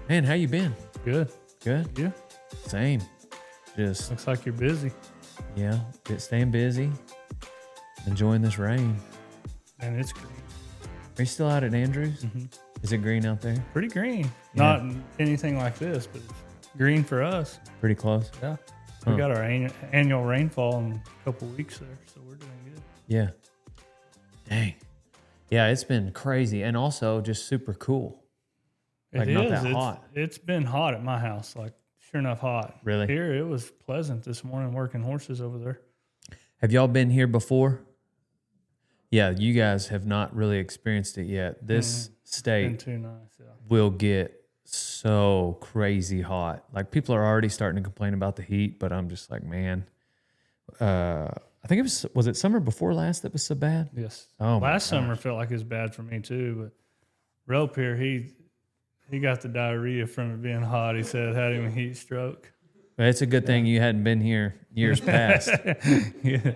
Man, how you been? Good. Good? Yeah. Same. Just, Looks like you're busy. yeah, staying busy, enjoying this rain. And it's green. Are you still out at Andrews? Mm-hmm. Is it green out there? Pretty green. Yeah. Not anything like this, but it's green for us. Pretty close? Yeah. Huh. We got our annual rainfall in a couple weeks there, so we're doing good. Yeah. Dang. Yeah, it's been crazy and also just super cool. Like, not that hot. It's been hot at my house, like sure enough hot. Really? Here it was pleasant this morning working horses over there. Have y'all been here before? Yeah, you guys have not really experienced it yet. This Been state too nice, yeah. will get so crazy hot. Like, people are already starting to complain about the heat, but I'm just like, man. I think was it summer before last that was so bad? Yes. Oh, Last summer felt like it was bad for me too, but Rope here, he got the diarrhea from it being hot. He said it had him a heat stroke. It's a good thing you hadn't been here years past. Yeah,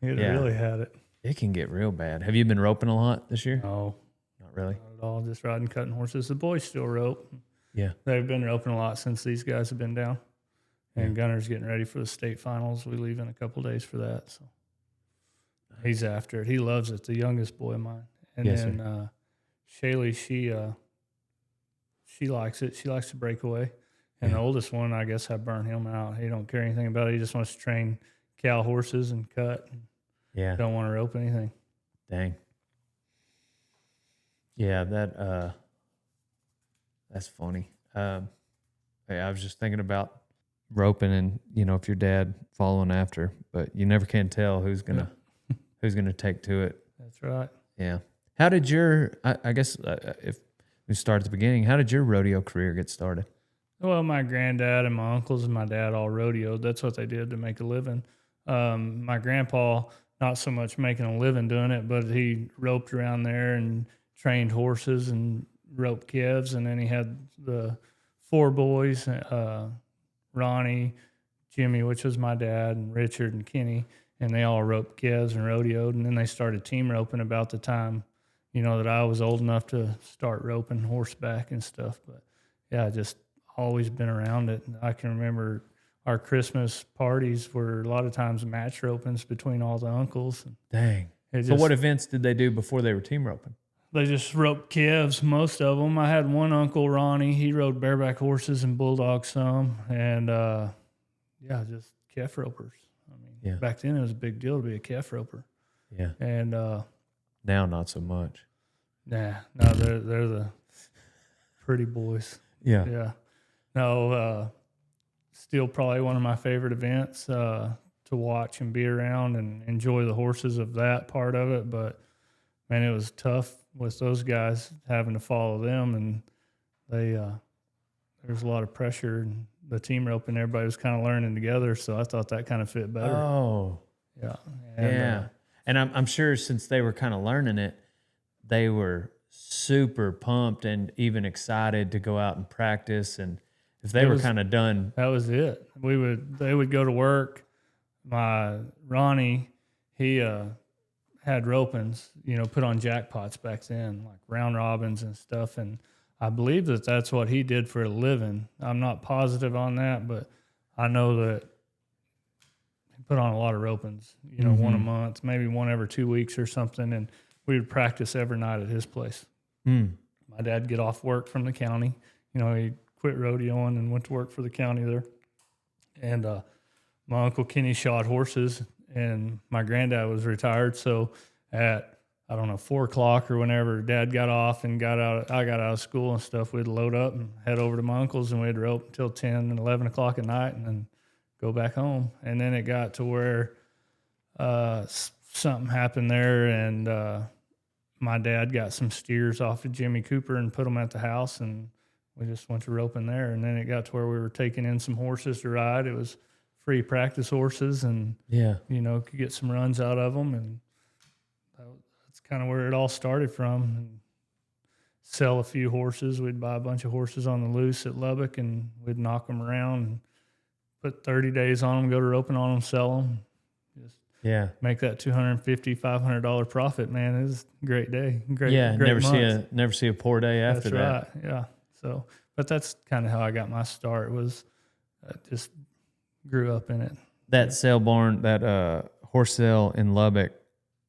he really had it. It can get real bad. Have you been roping a lot this year? No, Not really. not at all. Just riding, cutting horses. The boys still rope. Yeah. They've been roping a lot since these guys have been down. And Gunner's getting ready for the state finals. We leave in a couple days for that. So he's after it. He loves it. The youngest boy of mine. And Yes, then Shaylee, she likes it. She likes to break away. And the oldest one, I guess I burn him out. He don't care anything about it. He just wants to train cow horses and cut. Yeah. Don't want to rope anything. Dang. Yeah, that's funny. I was just thinking about roping and, if your dad following after, but you never can tell who's gonna take to it. That's right. Yeah. How did I guess if we start at the beginning, how did your rodeo career get started? Well, my granddad and my uncles and my dad all rodeoed. That's what they did to make a living. My grandpa, not so much making a living doing it, but he roped around there and trained horses and roped calves. And then he had the four boys, Ronnie, Jimmy, which was my dad, and Richard and Kenny, and they all roped calves and rodeoed. And then they started team roping about the time, that I was old enough to start roping horseback and stuff. But yeah, just always been around it. I can remember our Christmas parties were a lot of times match ropings between all the uncles. Dang. So what events did they do before they were team roping? They just roped calves, most of them. I had one uncle, Ronnie. He rode bareback horses and bulldogs some. And, just calf ropers. I mean, back then it was a big deal to be a calf roper. Yeah. And now not so much. No, they're the pretty boys. Yeah. Yeah. No, still probably one of my favorite events to watch and be around and enjoy the horses of that part of it. But, man, it was tough with those guys having to follow them. And there's a lot of pressure. And the team rope and everybody was kind of learning together. So I thought that kind of fit better. Oh. Yeah. And I'm sure since they were kind of learning it, they were super pumped and even excited to go out and practice. And if they were kind of done, that was it. They would go to work. My Ronnie, he had ropings, put on jackpots back then, like round robins and stuff. And I believe that's what he did for a living. I'm not positive on that, but I know that he put on a lot of ropings, one a month, maybe one every 2 weeks or something. And we would practice every night at his place. My dad would get off work from the county. He quit rodeoing and went to work for the county there. And my Uncle Kenny shot horses, and my granddad was retired. So at, 4 o'clock or whenever Dad got off and I got out of school and stuff, we'd load up and head over to my uncle's, and we'd rope until 10 and 11 o'clock at night and then go back home. And then it got to where something happened there, and my dad got some steers off of Jimmy Cooper and put them at the house, and we just went to roping there. And then it got to where we were taking in some horses to ride. It was free practice horses, and could get some runs out of them. And that's kind of where it all started from. And sell a few horses. We'd buy a bunch of horses on the loose at Lubbock, and we'd knock them around and put 30 days on them, go to roping on them, sell them. Make that $250, $500 profit, man. It was a great day. Great month. Never see a poor day after that. That's right. Yeah. So, but that's kind of how I got my start. Was just grew up in it. That sale barn, that horse sale in Lubbock,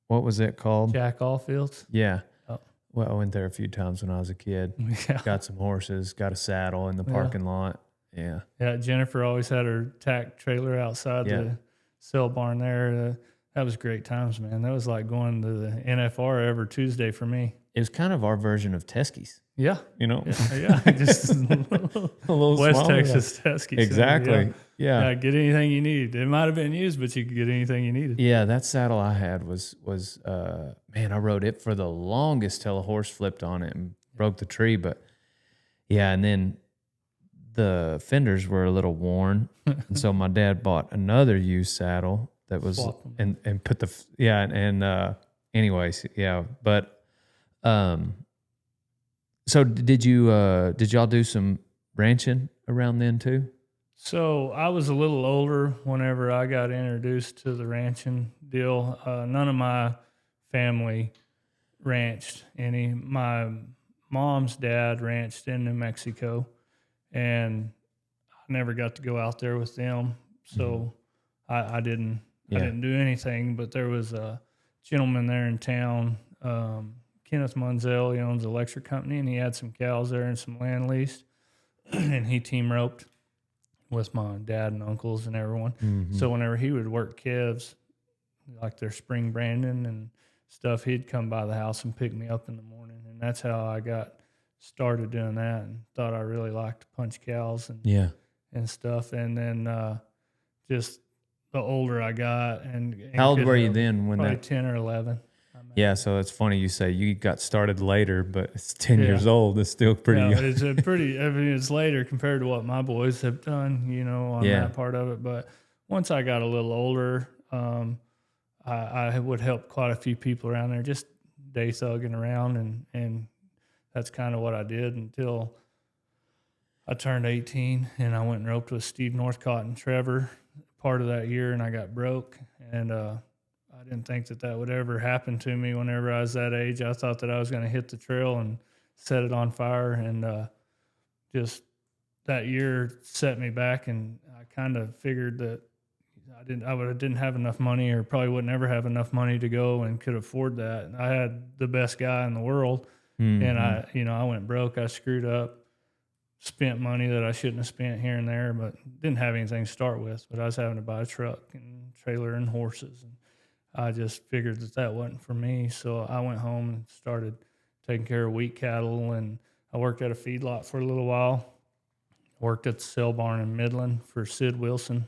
what was it called? Jack Allfields. Yeah. Oh. Well, I went there a few times when I was a kid. Yeah. Got some horses, got a saddle in the parking lot. Yeah. Yeah, Jennifer always had her tack trailer outside the sale barn there. That was great times, man. That was like going to the NFR every Tuesday for me. It was kind of our version of Teskies. Yeah. You know? Yeah. Just a little West smaller. Tex Teskies. Exactly. Yeah. Get anything you need. It might have been used, but you could get anything you needed. Yeah, that saddle I had was man, I rode it for the longest till a horse flipped on it and broke the tree. But yeah, and then the fenders were a little worn, and so my dad bought another used saddle that was and put the anyways, yeah. But so did y'all do some ranching around then too? So I was a little older whenever I got introduced to the ranching deal. None of my family ranched any. My mom's dad ranched in New Mexico, and I never got to go out there with them. So I didn't do anything. But there was a gentleman there in town, Kenneth Munzel. He owns an electric company, and he had some cows there and some land leased, and he team roped with my dad and uncles and everyone. So whenever he would work calves, like their spring branding and stuff, he'd come by the house and pick me up in the morning. And that's how I got started doing that, and thought I really liked to punch cows and stuff. And then just the older I got. And how old were you then when probably that? 10 or 11. Yeah, so it's funny you say you got started later, but it's 10 years old. It's still pretty young. It's a pretty, I mean, it's later compared to what my boys have done, you know, on that part of it. But once I got a little older, I would help quite a few people around there, just day thugging around. And that's kind of what I did until I turned 18, and I went and roped with Steve Northcott and Trevor part of that year, and I got broke. And I didn't think that would ever happen to me whenever I was that age. I thought that I was going to hit the trail and set it on fire. And just that year set me back, and I kind of figured that I didn't have enough money, or probably would never have enough money to go and could afford that. And I had the best guy in the world, and I went broke. I screwed up, spent money that I shouldn't have spent here and there, but didn't have anything to start with. But I was having to buy a truck and trailer and horses, and I just figured that wasn't for me. So I went home and started taking care of wheat cattle, and I worked at a feedlot for a little while. Worked at the sale barn in Midland for Sid Wilson.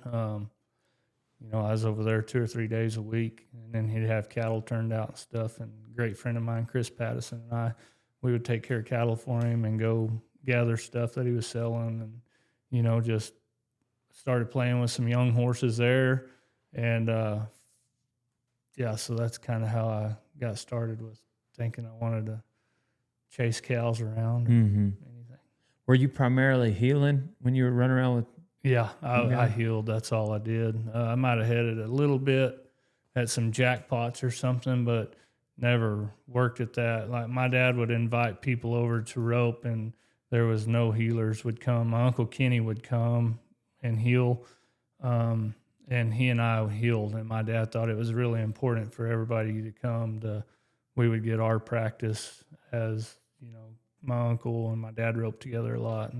I was over there 2 or 3 days a week, and then he'd have cattle turned out and stuff. And a great friend of mine, Chris Pattison, and we would take care of cattle for him and go gather stuff that he was selling, and, just started playing with some young horses there. And, so that's kind of how I got started, with thinking I wanted to chase cows around or anything. Were you primarily heeling when you were running around with? Yeah, I heeled. That's all I did. I might have had it a little bit at some jackpots or something, but never worked at that. Like, my dad would invite people over to rope, and there was no healers would come. My Uncle Kenny would come and heel, and he and I healed. And my dad thought it was really important for everybody to come. We would get our practice as, my uncle and my dad roped together a lot,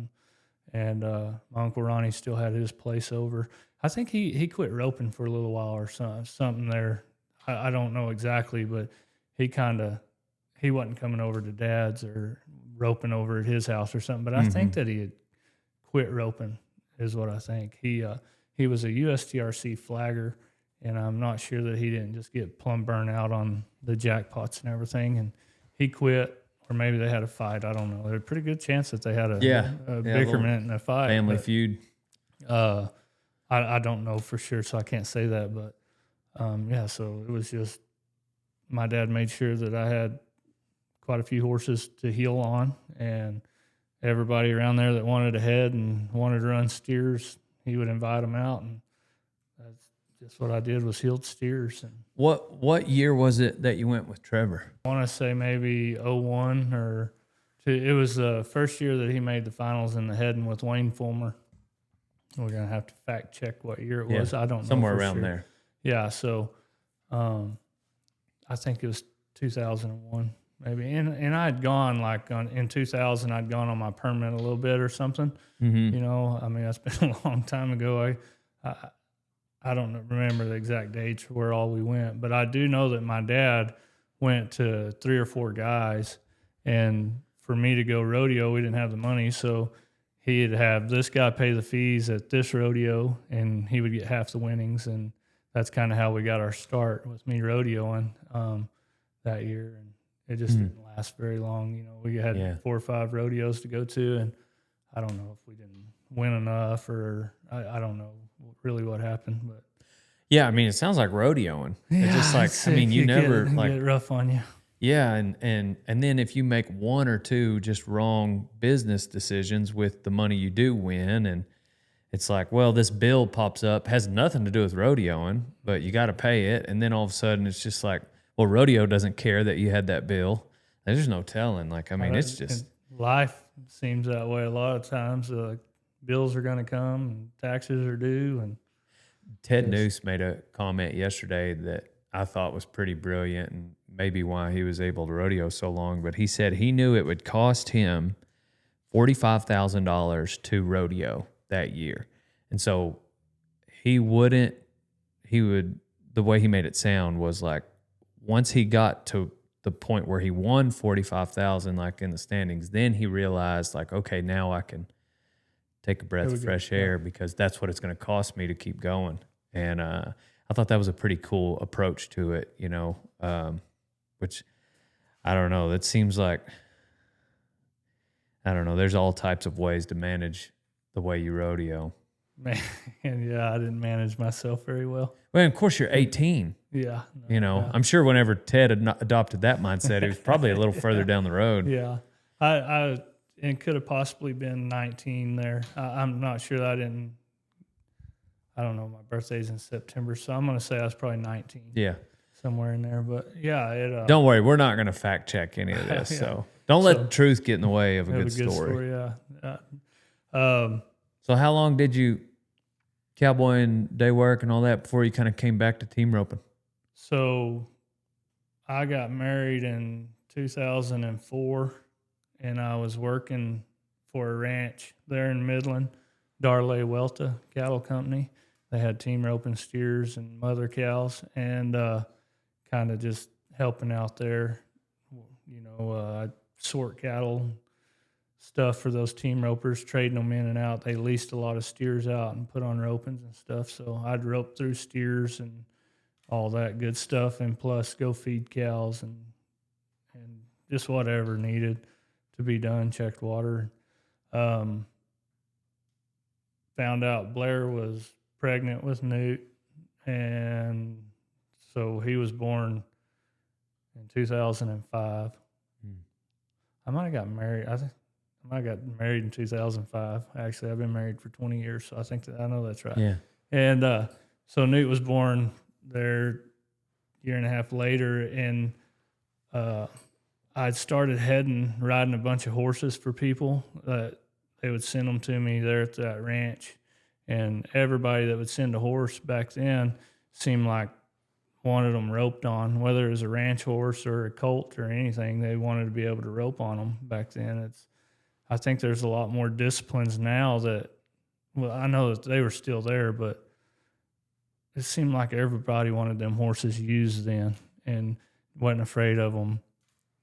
and my Uncle Ronnie still had his place over. I think he quit roping for a little while or something there. I don't know exactly, but he wasn't coming over to Dad's or roping over at his house or something. But I think that he had quit roping, is what I think. He was a USTRC flagger, and I'm not sure that he didn't just get plumb burnt out on the jackpots and everything, and he quit. Or maybe they had a fight. I don't know. There's a pretty good chance that they had a bickerment and a fight. Family feud. I don't know for sure, so I can't say that. But, so it was just my dad made sure that I had quite a few horses to heel on. And everybody around there that wanted to head and wanted to run steers, he would invite them out. And that's just what I did, was heeled steers. And What year was it that you went with Trevor? I want to say maybe 01 or It was the first year that he made the finals in the heading with Wayne Fulmer. We're gonna have to fact check what year it was. I don't know. Somewhere for around sure. there. Yeah. So, I think it was 2001 maybe. And I'd gone in 2000. I'd gone on my permit a little bit or something. Mm-hmm. You know, I mean, that's been a long time ago. I don't remember the exact dates where all we went, but I do know that my dad went to 3 or 4 guys, and for me to go rodeo, we didn't have the money, so he'd have this guy pay the fees at this rodeo, and he would get half the winnings, and that's kind of how we got our start with me rodeoing that year, and it just didn't last very long. You know, we had 4 or 5 rodeos to go to, and I don't know if we didn't win enough, or I don't know really what happened, but yeah, I mean, it sounds like rodeoing. yeah, It's just like, I mean, you never get rough on you. yeah, and then if you make 1 or 2 just wrong business decisions with the money you do win, and it's like, well, this bill pops up, has nothing to do with rodeoing, but you got to pay it, and then all of a sudden it's just like, well, rodeo doesn't care that you had that bill. There's no telling. Like, I mean, it's just life seems that way a lot of times. Bills are going to come, and taxes are due, and Ted Noose made a comment yesterday that I thought was pretty brilliant, and maybe why he was able to rodeo so long. But he said he knew it would cost him $45,000 to rodeo that year, and so the way he made it sound was like, once he got to the point where he won 45,000, like in the standings, then he realized, like, okay, now I can take a breath of fresh air, because that's what it's going to cost me to keep going. And I thought that was a pretty cool approach to it, you know, which I don't know. That seems like, I don't know. There's all types of ways to manage the way you rodeo. Man, yeah, I didn't manage myself very well. Well, of course, you're 18. Yeah. You know, I'm sure whenever Ted adopted that mindset, it was probably a little further down the road. Yeah. It could have possibly been 19 there. I'm not sure. I don't know. My birthday's in September, so I'm going to say I was probably 19. Yeah. Somewhere in there. But yeah, don't worry. We're not going to fact check any of this. So don't let the truth get in the way of a good story. Yeah. So how long did you cowboy and day work and all that before you kind of came back to team roping? So I got married in 2004, and I was working for a ranch there in Midland, Darley Welta Cattle Company. They had team roping steers and mother cows, and kind of just helping out there. You know, I sort cattle stuff for those team ropers, trading them in and out. They leased a lot of steers out and put on ropings and stuff. So I'd rope through steers and all that good stuff, and plus go feed cows and just whatever needed to be done. Checked water. Found out Blair was pregnant with Newt, and so he was born in 2005. I might have gotten married. I might have got married in 2005. Actually, I've been married for 20 years, so I know that's right. Yeah. And so Newt was born there a year and a half later, and I'd started riding a bunch of horses for people. They would send them to me there at that ranch, and everybody that would send a horse back then seemed like wanted them roped on, whether it was a ranch horse or a colt or anything. They wanted to be able to rope on them back then. I think there's a lot more disciplines now I know that they were still there, but it seemed like everybody wanted them horses used then and wasn't afraid of them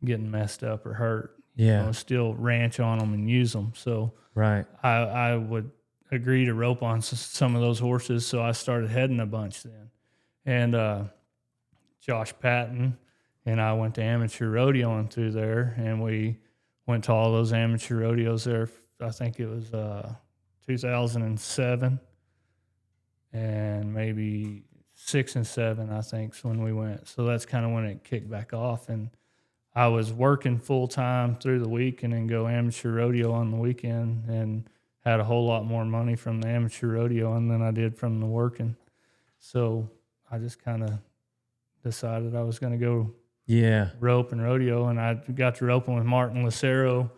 getting messed up or hurt. Yeah. You know, still ranch on them and use them. So right. I would agree to rope on some of those horses, so I started heading a bunch then. And Josh Patton and I went to amateur rodeoing through there, and we went to all those amateur rodeos there. I think it was 2007 and maybe 6 and 7, I think, is when we went. So that's kind of when it kicked back off. And I was working full time through the week and then go amateur rodeo on the weekend, and had a whole lot more money from the amateur rodeo than I did from the working. So I just kind of decided I was going to go rope and rodeo, and I got to roping with Martin Lucero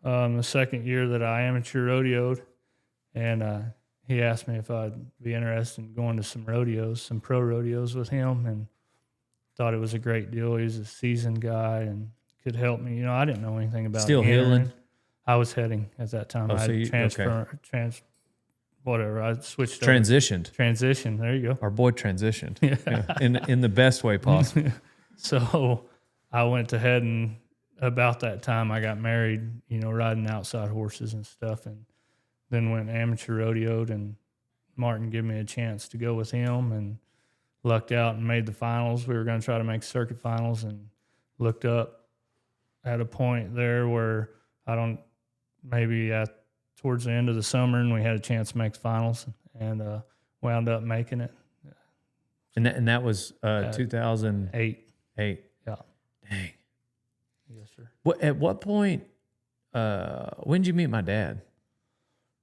the second year that I amateur rodeoed, and he asked me if I'd be interested in going to some pro rodeos with him, and thought it was a great deal. He was a seasoned guy and could help me. You know, I didn't know anything about Still entering. healing? I was heading at that time. Oh, I so had whatever. I switched Transitioned. Transition. There you go. Our boy transitioned. Yeah. In the best way possible. So I went to head, and about that time I got married, you know, riding outside horses and stuff, and then went amateur rodeoed, and Martin gave me a chance to go with him, and lucked out and made the finals. We were going to try to make circuit finals, and looked up at a point there where towards the end of the summer, and we had a chance to make the finals, and wound up making it. And that was 2008. Yeah. Dang. Yes, sir. At what point, when did you meet my dad?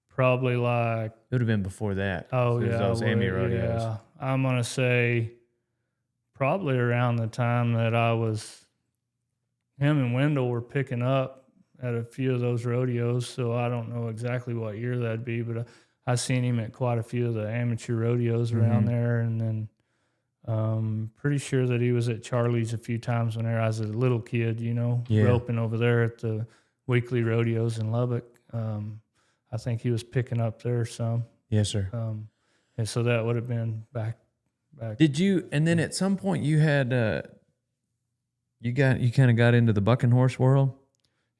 Probably like... It would have been before that. Oh, It was yeah. those Amy rodeos. Yeah. I'm going to say probably around the time that him and Wendell were picking up at a few of those rodeos, so I don't know exactly what year that'd be, but I seen him at quite a few of the amateur rodeos around there, and then pretty sure that he was at Charlie's a few times when I was a little kid, you know, roping over there at the weekly rodeos in Lubbock. I think he was picking up there some. Yes, sir. And so that would have been back. Did you? And then at some point you had you kind of got into the bucking horse world.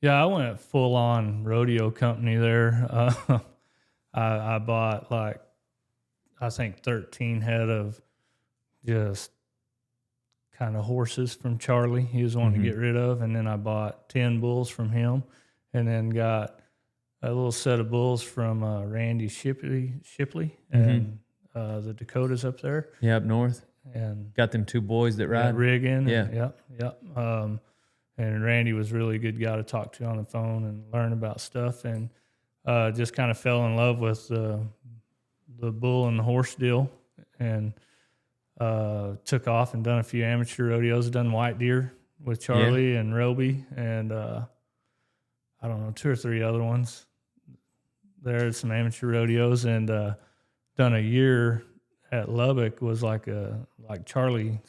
Yeah, I went full on rodeo company there. I bought I think 13 head of just kind of horses from Charlie. He was wanting to get rid of, and then I bought 10 bulls from him, and then got a little set of bulls from Randy Shipley and the Dakotas up there. Yeah, up north. And got them 2 boys that ride. rigging. Yeah. Yep. And Randy was really a good guy to talk to on the phone and learn about stuff, and just kind of fell in love with the bull and the horse deal, and took off and done a few amateur rodeos, done white deer with Charlie and Roby, and I don't know, 2 or 3 other ones. There's some amateur rodeos, and done a year at Lubbock was like Charlie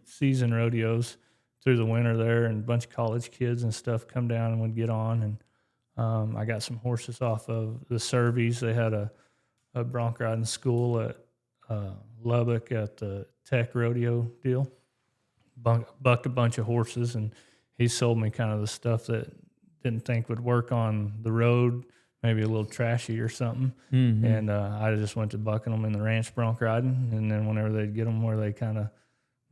season rodeos through the winter there, and a bunch of college kids and stuff come down and would get on, and I got some horses off of the Surveys. They had a bronc riding school at Lubbock at the Tech Rodeo deal. Bucked a bunch of horses, and he sold me kind of the stuff that didn't think would work on the road, maybe a little trashy or something. And I just went to bucking them in the ranch bronc riding, and then whenever they'd get them where they kind of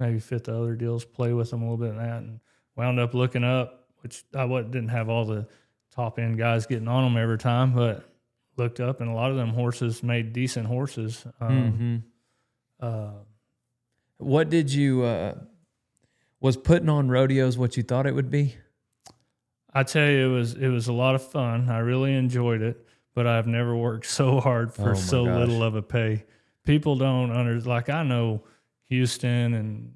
maybe fit the other deals, play with them a little bit in that, and wound up looking up, which I didn't have all the top end guys getting on them every time, but looked up, and a lot of them horses made decent horses. What did you was putting on rodeos what you thought it would be? I tell you, it was a lot of fun. I really enjoyed it, but I've never worked so hard for so little of a pay. People don't I know Houston and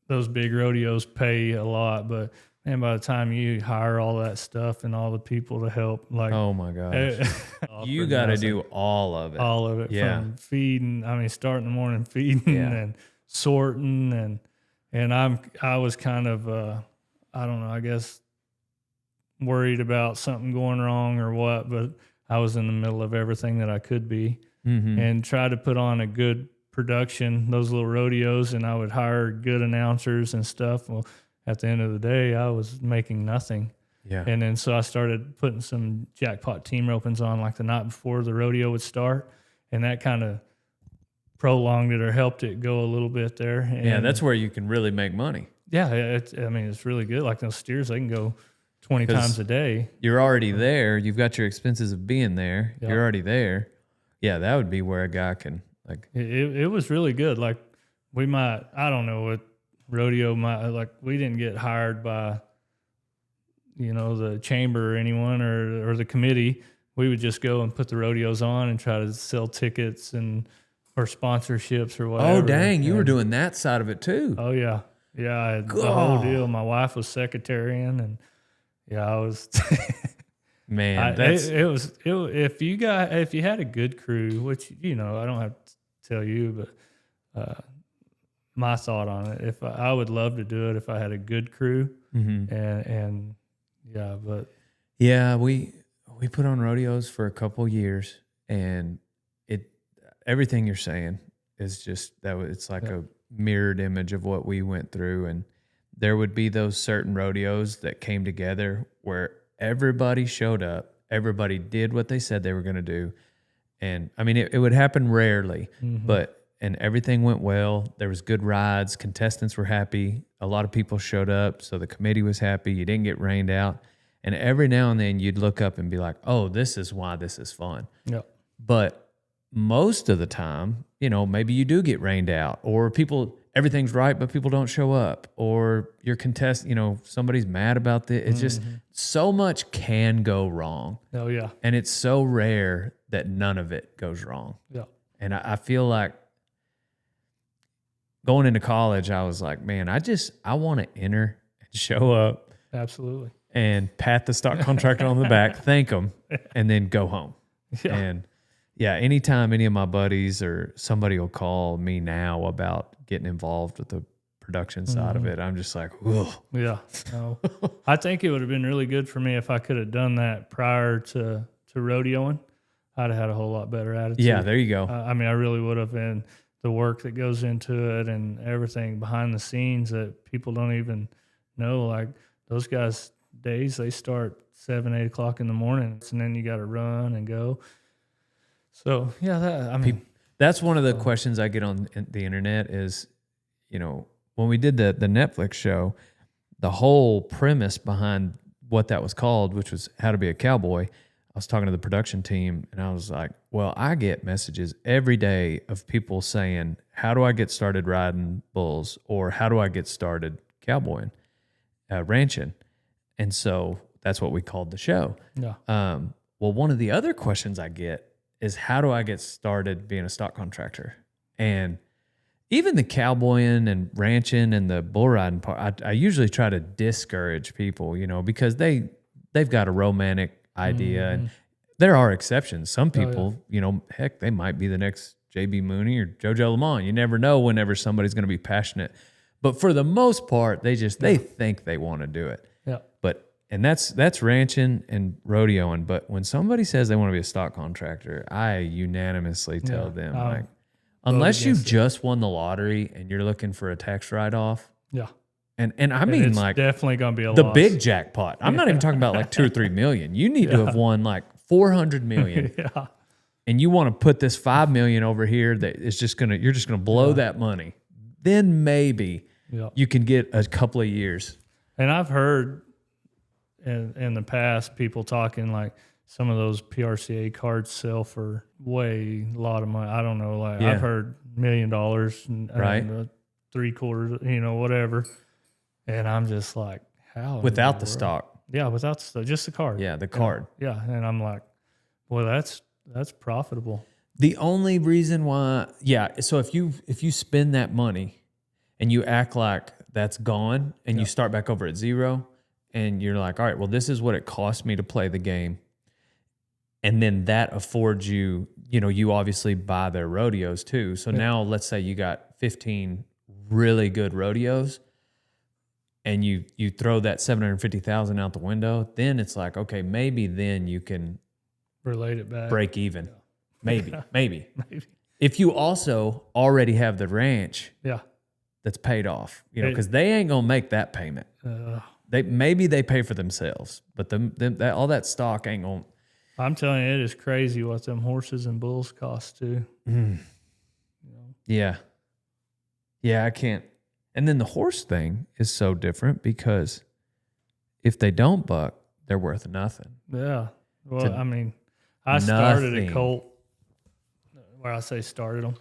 those big rodeos pay a lot, but man, by the time you hire all that stuff and all the people to help, oh my gosh, you got to do all of it. All of it, from feeding. I mean, starting in the morning feeding and sorting, and I was kind of I don't know, I guess worried about something going wrong or what, but I was in the middle of everything that I could be, and tried to put on a good production, those little rodeos, and I would hire good announcers and stuff. Well, at the end of the day, I was making nothing. Yeah. And then so I started putting some jackpot team ropings on like the night before the rodeo would start, and that kind of prolonged it or helped it go a little bit there. And that's where you can really make money. Yeah, it's really good. Like those steers, they can go 20 times a day. You're already there. You've got your expenses of being there. Yep. You're already there. Yeah, that would be where a guy can like. It was really good. Like we might, I don't know what rodeo might, like we didn't get hired by, the chamber or anyone or the committee. We would just go and put the rodeos on and try to sell tickets or sponsorships or whatever. Oh, dang. You were doing that side of it too. Oh, yeah. Yeah. The whole deal. My wife was secretarian, and I was Man, that's if you had a good crew, which I don't have to tell you, but my thought on it, if I would love to do it if I had a good crew, and yeah, but yeah, we put on rodeos for a couple years, and everything you're saying is just it's like a mirrored image of what we went through. And there would be those certain rodeos that came together where everybody showed up, everybody did what they said they were going to do. And I mean, it would happen rarely, and everything went well. There was good rides. Contestants were happy. A lot of people showed up. So the committee was happy. You didn't get rained out. And every now and then you'd look up and be like, oh, this is why this is fun. Yeah. But most of the time, maybe you do get rained out, or everything's right, but people don't show up, or your somebody's mad about this. It's just so much can go wrong. Oh yeah. And it's so rare that none of it goes wrong. Yeah. And I feel like going into college, I was like, man, I want to enter and show up. Absolutely. And pat the stock contractor on the back, thank them, and then go home. Yeah. And yeah, anytime any of my buddies or somebody will call me now about getting involved with the production side of it, I'm just like, whoa. Yeah. No. I think it would have been really good for me if I could have done that prior to rodeoing. I'd have had a whole lot better attitude. Yeah, there you go. I mean, I really would have. And the work that goes into it and everything behind the scenes that people don't even know, like those guys' days, they start 7, 8 o'clock in the morning, and then you got to run and go. So yeah, that's one of the questions I get on the internet is, when we did the Netflix show, the whole premise behind what that was called, which was How to Be a Cowboy, I was talking to the production team, and I was like, well, I get messages every day of people saying, how do I get started riding bulls, or how do I get started cowboying, ranching? And so that's what we called the show. Yeah. Well, one of the other questions I get is, how do I get started being a stock contractor? And even the cowboying and ranching and the bull riding part, I usually try to discourage people, because they've got a romantic idea, and there are exceptions. Some people, heck, they might be the next JB Mooney or JoJo Lamont. You never know whenever somebody's going to be passionate. But for the most part, they think they want to do it. Yeah. And that's ranching and rodeoing. But when somebody says they want to be a stock contractor, I unanimously tell them, unless you just won the lottery and you're looking for a tax write-off. Yeah. And I mean, it's like, definitely going to be a the loss. big jackpot. I'm not even talking about like 2 or 3 million. You need to have won like 400 million. Yeah. And you want to put this 5 million over here that is you're just gonna blow that money. Then maybe you can get a couple of years. And I've heard in the past people talking like some of those PRCA cards sell for a lot of money. I don't know. Like I've heard $1 million and right, 3/4, whatever. And I'm just like, how? Without the stock. Yeah, without the stock, just the card. Yeah, the card. Yeah. And I'm like, boy, that's profitable. The only reason why, so if you spend that money and you act like that's gone and you start back over at zero and you're like, all right, well, this is what it cost me to play the game. And then that affords you, you obviously buy their rodeos too. So now let's say you got 15 really good rodeos and you throw that $750,000 out the window, then it's like, okay, maybe then you can relate it back, break even. Maybe. If you also already have the ranch that's paid off, because they ain't going to make that payment. Maybe they pay for themselves, but all that stock ain't going to. I'm telling you, it is crazy what them horses and bulls cost too. Yeah. Yeah, I can't. And then the horse thing is so different because if they don't buck, they're worth nothing. Yeah. Well, I mean, I started a colt where I say started them.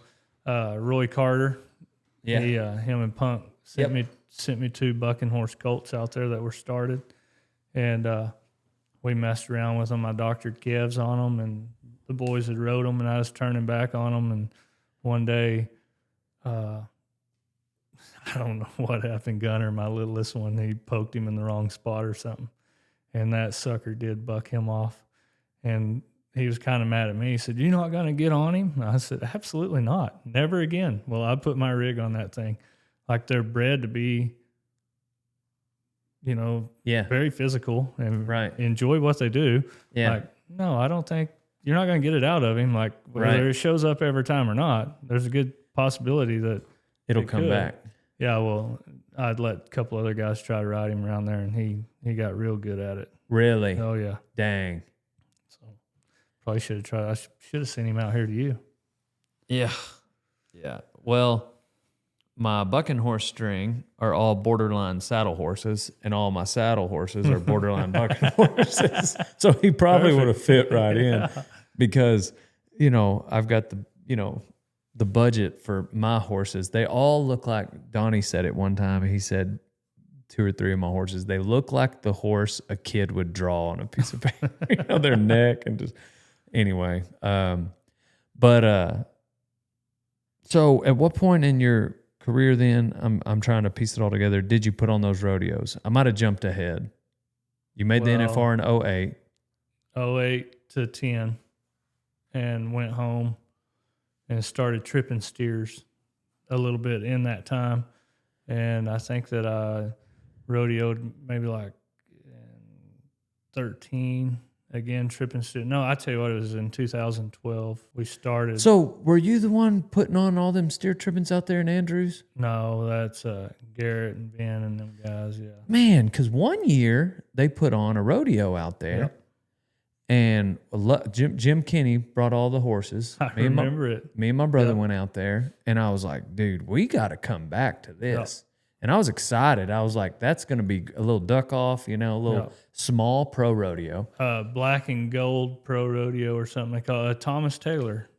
Roy Carter. Yeah. Him and Punk sent me 2 bucking horse colts out there that were started. And we messed around with them. I doctored calves on them, and the boys had rode them, and I was turning back on them. And one day, I don't know what happened. Gunner, my littlest one, he poked him in the wrong spot or something. and that sucker did buck him off. And he was kind of mad at me. He said, "You're not going to get on him?" I said, "Absolutely not. Never again." Well, I put my rig on that thing. Like, they're bred to be, very physical and enjoy what they do. Yeah. Like, no, I don't think you're not going to get it out of him. Like, whether it shows up every time or not, there's a good possibility that it'll come back. Yeah, well, I'd let a couple other guys try to ride him around there, and he got real good at it. Really? Oh, yeah. Dang. So probably should have tried. I should have sent him out here to you. Yeah. Yeah. Well, my bucking horse string are all borderline saddle horses, and all my saddle horses are borderline bucking horses. So he probably would have fit right in because, I've got the budget for my horses. They all look like, Donnie said it one time. He said 2 or 3 of my horses, they look like the horse a kid would draw on a piece of paper, their neck and just, anyway. So at what point in your career then, I'm trying to piece it all together, did you put on those rodeos? I might have jumped ahead. You made the NFR in 08. 08 to 10, and went home and started tripping steers a little bit in that time. And I think that I rodeoed maybe like in 13, again, tripping steers. No, I tell you what, it was in 2012. We started. So were you the one putting on all them steer trippings out there in Andrews? No, that's Garrett and Ben and them guys, yeah. Man, because one year they put on a rodeo out there. Yep. And Jim Kinney brought all the horses. I remember it. Me and my brother went out there, and I was like, dude, we got to come back to this. Yep. And I was excited. I was like, that's going to be a little duck off, a little small pro rodeo. Black and gold pro rodeo or something. They call it Thomas Taylor.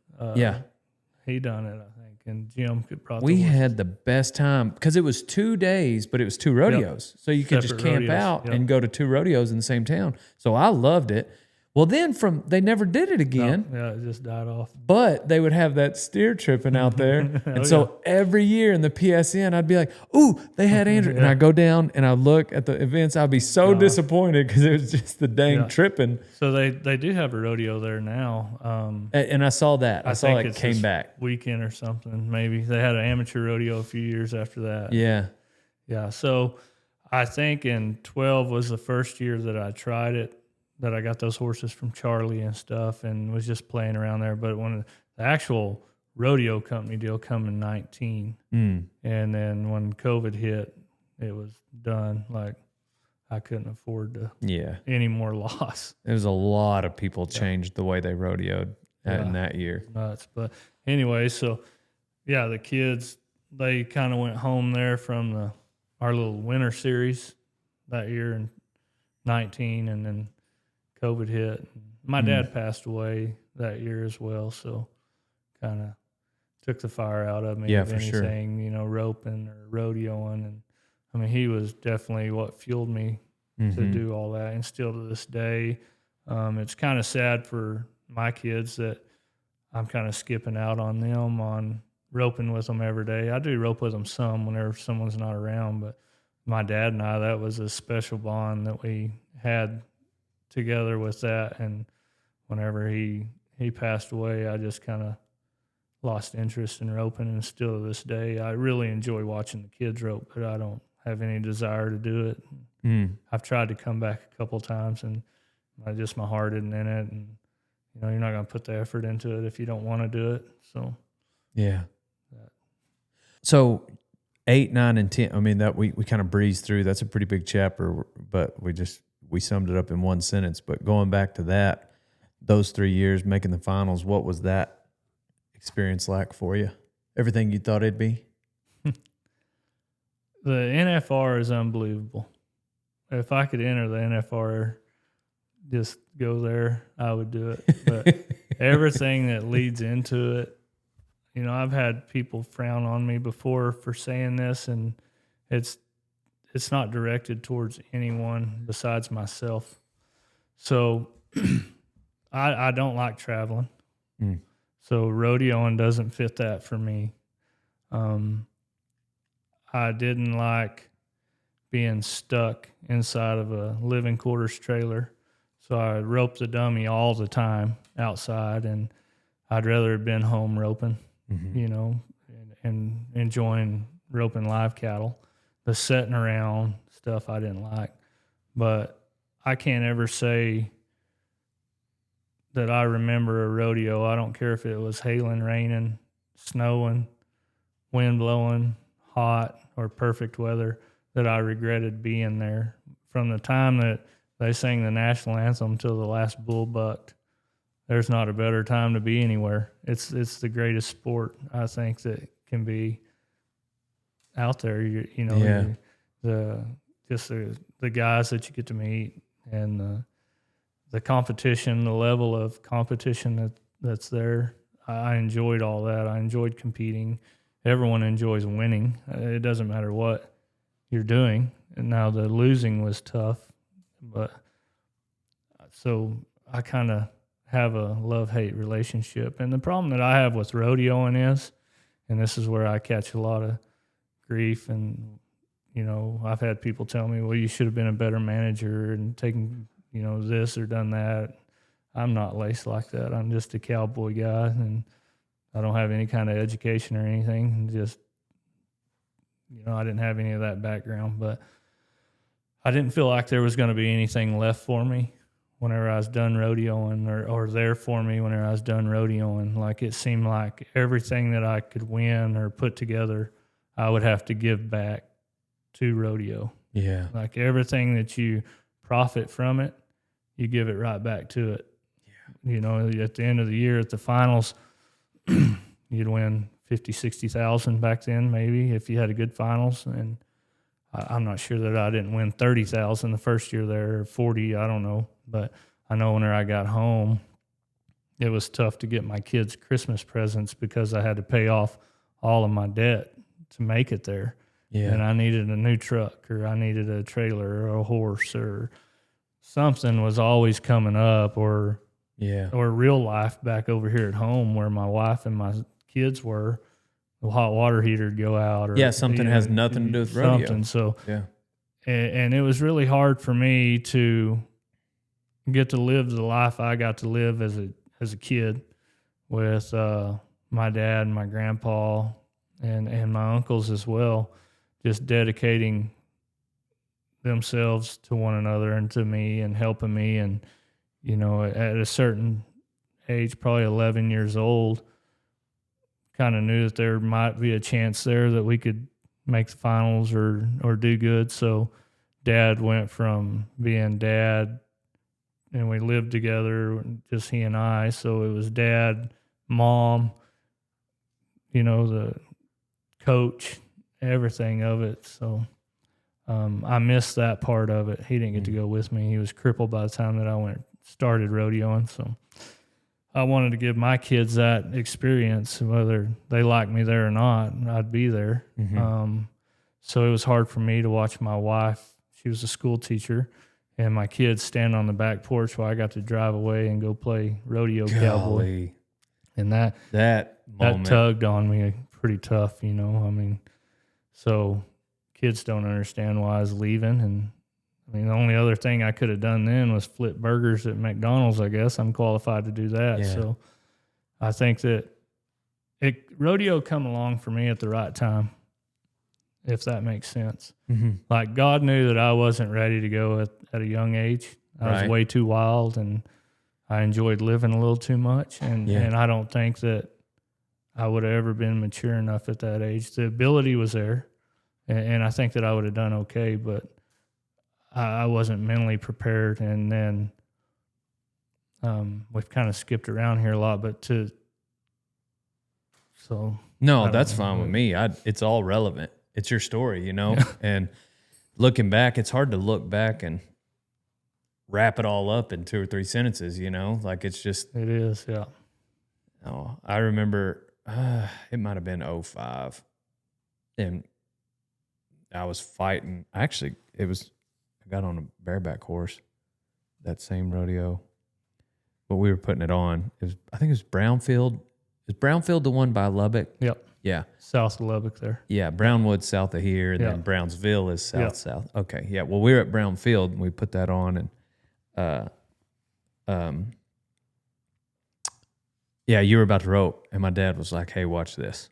He done it, I think. And Jim brought the horses. Had the best time because it was 2 days, but it was 2 rodeos. Yep. So you could just camp out and go to 2 rodeos in the same town. So I loved it. Well, then they never did it again. No, it just died off. But they would have that steer tripping out there. And so every year in the PSN, I'd be like, ooh, they had Andrew. And I'd go down and I'd look at the events. I'd be so disappointed because it was just the dang tripping. So they do have a rodeo there now. And I saw that. I saw it came back. Weekend or something, maybe. They had an amateur rodeo a few years after that. Yeah. Yeah. So I think in 12 was the first year that I tried it, that I got those horses from Charlie and stuff, and was just playing around there. But when the actual rodeo company deal come in 19, and then when COVID hit, it was done. Like, I couldn't afford to any more loss. There was a lot of people changed the way they rodeoed in that year. Nuts. But anyway, so the kids, they kind of went home there from our little winter series that year in 19, and then COVID hit. My dad passed away that year as well, so kind of took the fire out of me of anything, roping or rodeoing. And I mean, he was definitely what fueled me to do all that, and still to this day. It's kind of sad for my kids that I'm kind of skipping out on them on roping with them every day. I do rope with them some whenever someone's not around, but my dad and I, that was a special bond that we had together with that. And whenever he passed away, I just kind of lost interest in roping, and still to this day I really enjoy watching the kids rope, but I don't have any desire to do it. I've tried to come back a couple of times, and my heart isn't in it, and you're not going to put the effort into it if you don't want to do it. So so 8, 9, and 10, I mean, that we kind of breezed through. That's a pretty big chapter, but we summed it up in one sentence. But going back to that, those 3 years making the finals, what was that experience like for you? Everything you thought it'd be? The NFR is unbelievable. If I could enter the NFR, just go there, I would do it. But everything that leads into it, I've had people frown on me before for saying this, and it's not directed towards anyone besides myself. So I don't like traveling. So rodeoing doesn't fit that for me. I didn't like being stuck inside of a living quarters trailer. So I roped the dummy all the time outside, and I'd rather have been home roping, you know, and enjoying roping live cattle. The setting around stuff I didn't like. But I can't ever say that I remember a rodeo. I don't care if it was hailing, raining, snowing, wind blowing, hot, or perfect weather, that I regretted being there. From the time that they sang the national anthem till the last bull bucked, there's not a better time to be anywhere. It's the greatest sport, I think, that can be out there. You know, the guys that you get to meet, and the competition, the level of competition that's there. I enjoyed all that. I enjoyed competing. Everyone enjoys winning. It doesn't matter what you're doing. And now the losing was tough, but so I kind of have a love-hate relationship. And the problem that I have with rodeoing is, and this is where I catch a lot of grief, and you know, I've had people tell me, well, you should have been a better manager and taken, you know, this or done that. I'm not laced like that. I'm just a cowboy guy, and I don't have any kind of education or anything. And just, you know, I didn't have any of that background, but I didn't feel like there was going to be anything left for me whenever I was done rodeoing, or there for me whenever I was done rodeoing. Like, it seemed like everything that I could win or put together, I would have to give back to rodeo. Yeah. Like, everything that you profit from it, you give it right back to it. Yeah. You know, at the end of the year, at the finals, you'd win 50, 60,000 back then, maybe, if you had a good finals. And I'm not sure that I didn't win 30,000 the first year there, or 40, I don't know. But I know whenever I got home, it was tough to get my kids Christmas presents because I had to pay off all of my debt to make it there. Yeah. And I needed a new truck, or I needed a trailer, or a horse, or something was always coming up, or real life back over here at home where my wife and my kids were. The hot water heater would go out, or something has nothing to do with rodeo. Something. So and it was really hard for me to get to live the life I got to live as a kid with my dad and my grandpa and my uncles as well, just dedicating themselves to one another and to me and helping me. And, you know, at a certain age, probably 11 years old, kind of knew that there might be a chance there that we could make the finals or do good. So Dad went from being dad, and we lived together, just he and I. So it was Dad, Mom, you know, the coach, everything of it. So I missed that part of it. He didn't get to go with me. He was crippled by the time that I started rodeoing. So I wanted to give my kids that experience, whether they like me there or not. I'd be there. So it was hard for me to watch my wife. She was a school teacher, and my kids stand on the back porch while I got to drive away and go play rodeo cowboy. And that tugged on me pretty tough, you know. I mean, so kids don't understand why I was leaving. And I mean, the only other thing I could have done then was flip burgers at McDonald's, I guess. I'm qualified to do that. Yeah. So I think that rodeo come along for me at the right time, if that makes sense. Like, God knew that I wasn't ready to go at a young age. I was way too wild, and I enjoyed living a little too much. And I don't think that I would have ever been mature enough at that age. The ability was there, and I think that I would have done okay, but I wasn't mentally prepared. And then we've kind of skipped around here a lot, but no, that's fine with me. It's all relevant. It's your story, you know. And looking back, it's hard to look back and wrap it all up in 2 or 3 sentences, you know. Like, it's just it is, yeah. Oh, I remember it might have been 05, and I was fighting. Actually, I got on a bareback horse that same rodeo, but we were putting it on. I think it was Brownfield. Is Brownfield the one by Lubbock? Yep. Yeah. south of Lubbock there. Yeah, Brownwood south of here, and then Brownsville is south. Okay, yeah. Well, we were at Brownfield, and we put that on, and yeah, you were about to rope, and my dad was like, "Hey, watch this."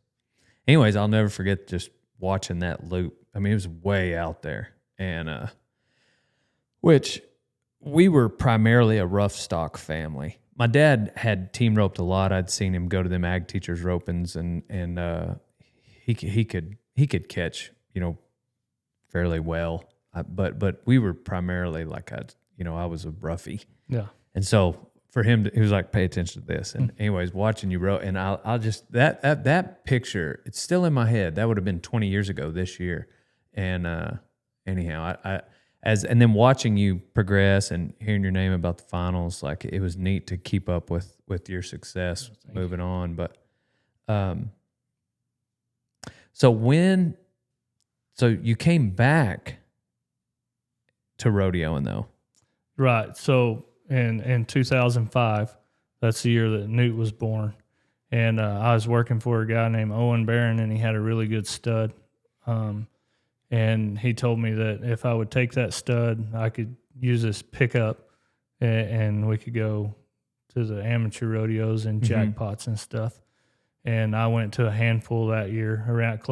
Anyways, I'll never forget just watching that loop. I mean, it was way out there, and which we were primarily a rough stock family. My dad had team roped a lot. I'd seen him go to them ag teachers ropings, and he could catch, fairly well. But we were primarily like I was a roughie. Yeah. And so for him, he was like, "Pay attention to this." And anyways, watching you rope, and I'll just that picture, it's still in my head. That would have been 20 years ago this year. And anyhow, and then watching you progress and hearing your name about the finals, like it was neat to keep up with your success moving on. But so you came back to rodeoing though. Right. So in 2005, that's the year that Newt was born. And I was working for a guy named Owen Barron, and he had a really good stud. And he told me that if I would take that stud, I could use this pickup and we could go to the amateur rodeos and jackpots and stuff. And I went to a handful that year, around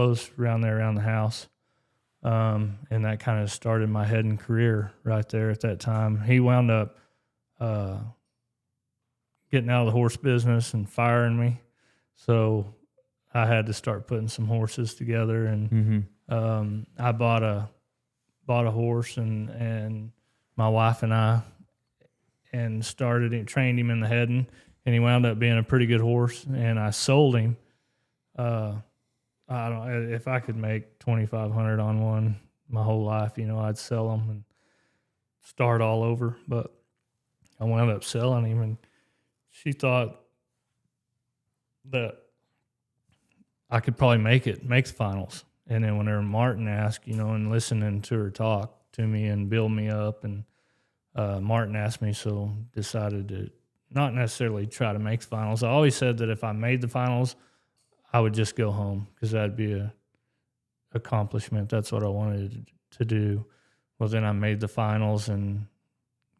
the house. And that kind of started my heading career right there at that time. He wound up getting out of the horse business and firing me. So I had to start putting some horses together, and I bought a horse and my wife and I, and trained him in the heading, and he wound up being a pretty good horse. And I sold him. If I could make $2,500 on one my whole life, I'd sell them and start all over. But I wound up selling him, and she thought that I could probably make the finals. And then whenever Martin asked, and listening to her talk to me and build me up, and Martin asked me, so decided to not necessarily try to make the finals. I always said that if I made the finals, I would just go home, because that'd be a accomplishment. That's what I wanted to do. Well, then I made the finals and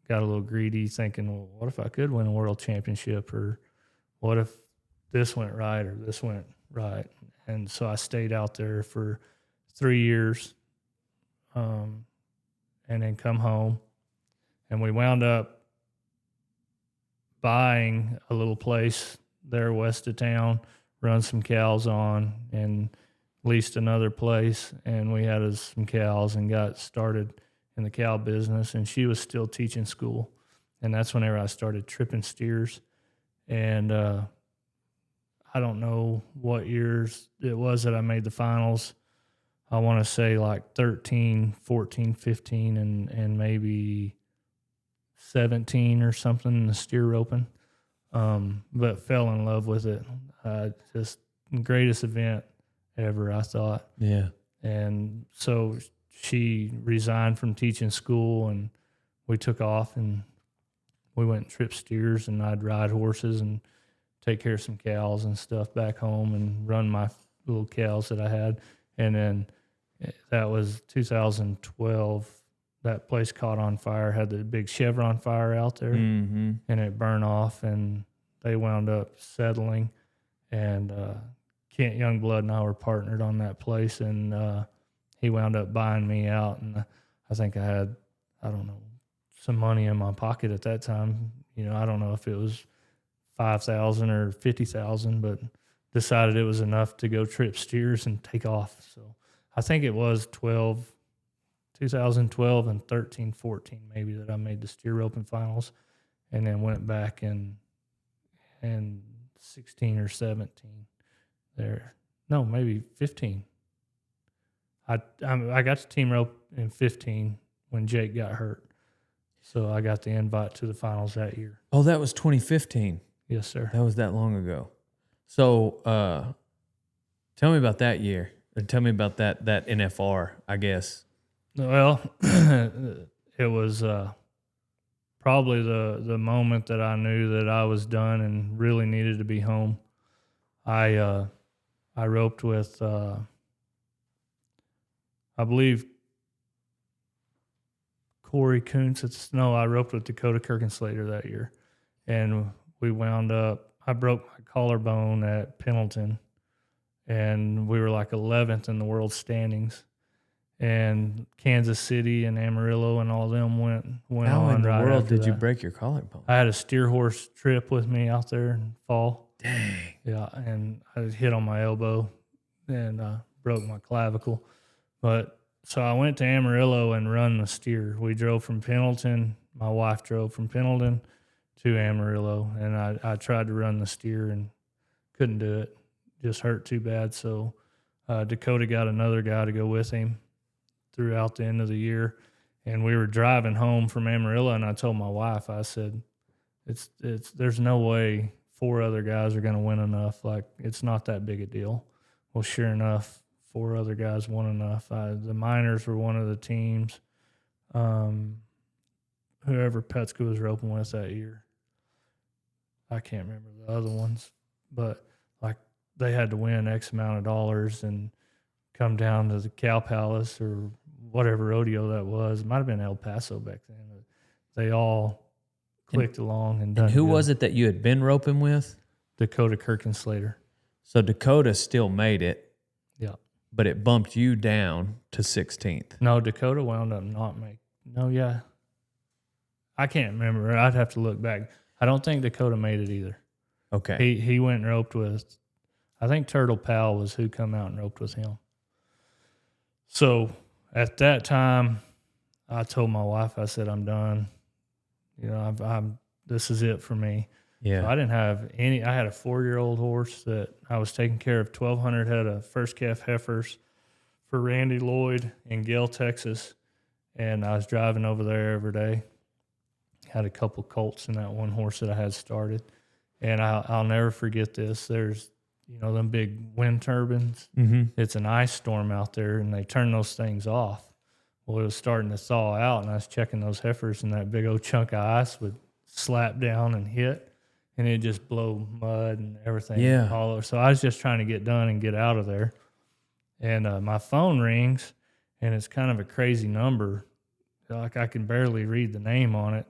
got a little greedy, thinking, well, what if I could win a world championship, or what if this went right or this went right? And so I stayed out there for 3 years, and then come home, and we wound up buying a little place there west of town, run some cows on, and leased another place, and we had some cows and got started in the cow business. And she was still teaching school, and that's whenever I started tripping steers. And I don't know what years it was that I made the finals. I want to say like 13, 14, 15, and maybe 17 or something in the steer roping. But fell in love with it. Just the greatest event ever, I thought. Yeah. And so she resigned from teaching school, and we took off, and we went and tripped steers, and I'd ride horses and take care of some cows and stuff back home and run my little cows that I had. And then that was 2012. That place caught on fire, had the big Chevron fire out there, and it burned off, and they wound up settling. And Kent Youngblood and I were partnered on that place, and he wound up buying me out. And I think I had, some money in my pocket at that time. I don't know if it was $5,000 or $50,000, but decided it was enough to go trip steers and take off. So I think it was 2012 and 13, 14 maybe that I made the steer roping finals, and then went back in 16 or 17 there. No, maybe 15. I got to team rope in 15 when Jake got hurt. So I got the invite to the finals that year. Oh, that was 2015. Yes, sir. That was that long ago. So tell me about that year. Or tell me about that NFR, I guess. Well, it was probably the moment that I knew that I was done and really needed to be home. I I roped with, I believe, Corey Kuntz. I roped with Dakota Kirkenslater that year. And we wound up, I broke my collarbone at Pendleton. And we were like 11th in the world standings. And Kansas City and Amarillo and all them went How on in the right world after did you that. break your collarbone? I had a steer horse trip with me out there in fall. Dang. Yeah, and I hit on my elbow and broke my clavicle. But so I went to Amarillo and run the steer. We drove from Pendleton. My wife drove from Pendleton to Amarillo, and I tried to run the steer and couldn't do it. Just hurt too bad. So Dakota got another guy to go with him throughout the end of the year. And we were driving home from Amarillo, and I told my wife, I said, it's there's no way 4 other guys are going to win enough. Like, it's not that big a deal. Well, sure enough, 4 other guys won enough. The Miners were one of the teams. Whoever Petska was roping with that year. I can't remember the other ones, but like they had to win X amount of dollars and come down to the Cow Palace or whatever rodeo that was. It might have been El Paso back then. They all clicked along and done. And who good. was it that you had been roping with? Dakota Kirkenslater. So Dakota still made it. Yeah. But it bumped you down to 16th. No, Dakota wound up not making. No, yeah. I can't remember. I'd have to look back. I don't think Dakota made it either. Okay. He went and roped with, I think Turtle Powell was who come out and roped with him. So at that time, I told my wife, I said, I'm done. You know, I'm this is it for me. Yeah. So I didn't have any. I had a 4-year-old horse that I was taking care of 1,200 head of first calf heifers for Randy Lloyd in Gale, Texas. And I was driving over there every day. Had a couple colts in that one horse that I had started. And I'll never forget this. There's, you know, them big wind turbines. Mm-hmm. It's an ice storm out there, and they turn those things off. Well, it was starting to thaw out, and I was checking those heifers, and that big old chunk of ice would slap down and hit, and it'd just blow mud and everything all over. So I was just trying to get done and get out of there. And my phone rings, and it's kind of a crazy number. Like, I can barely read the name on it.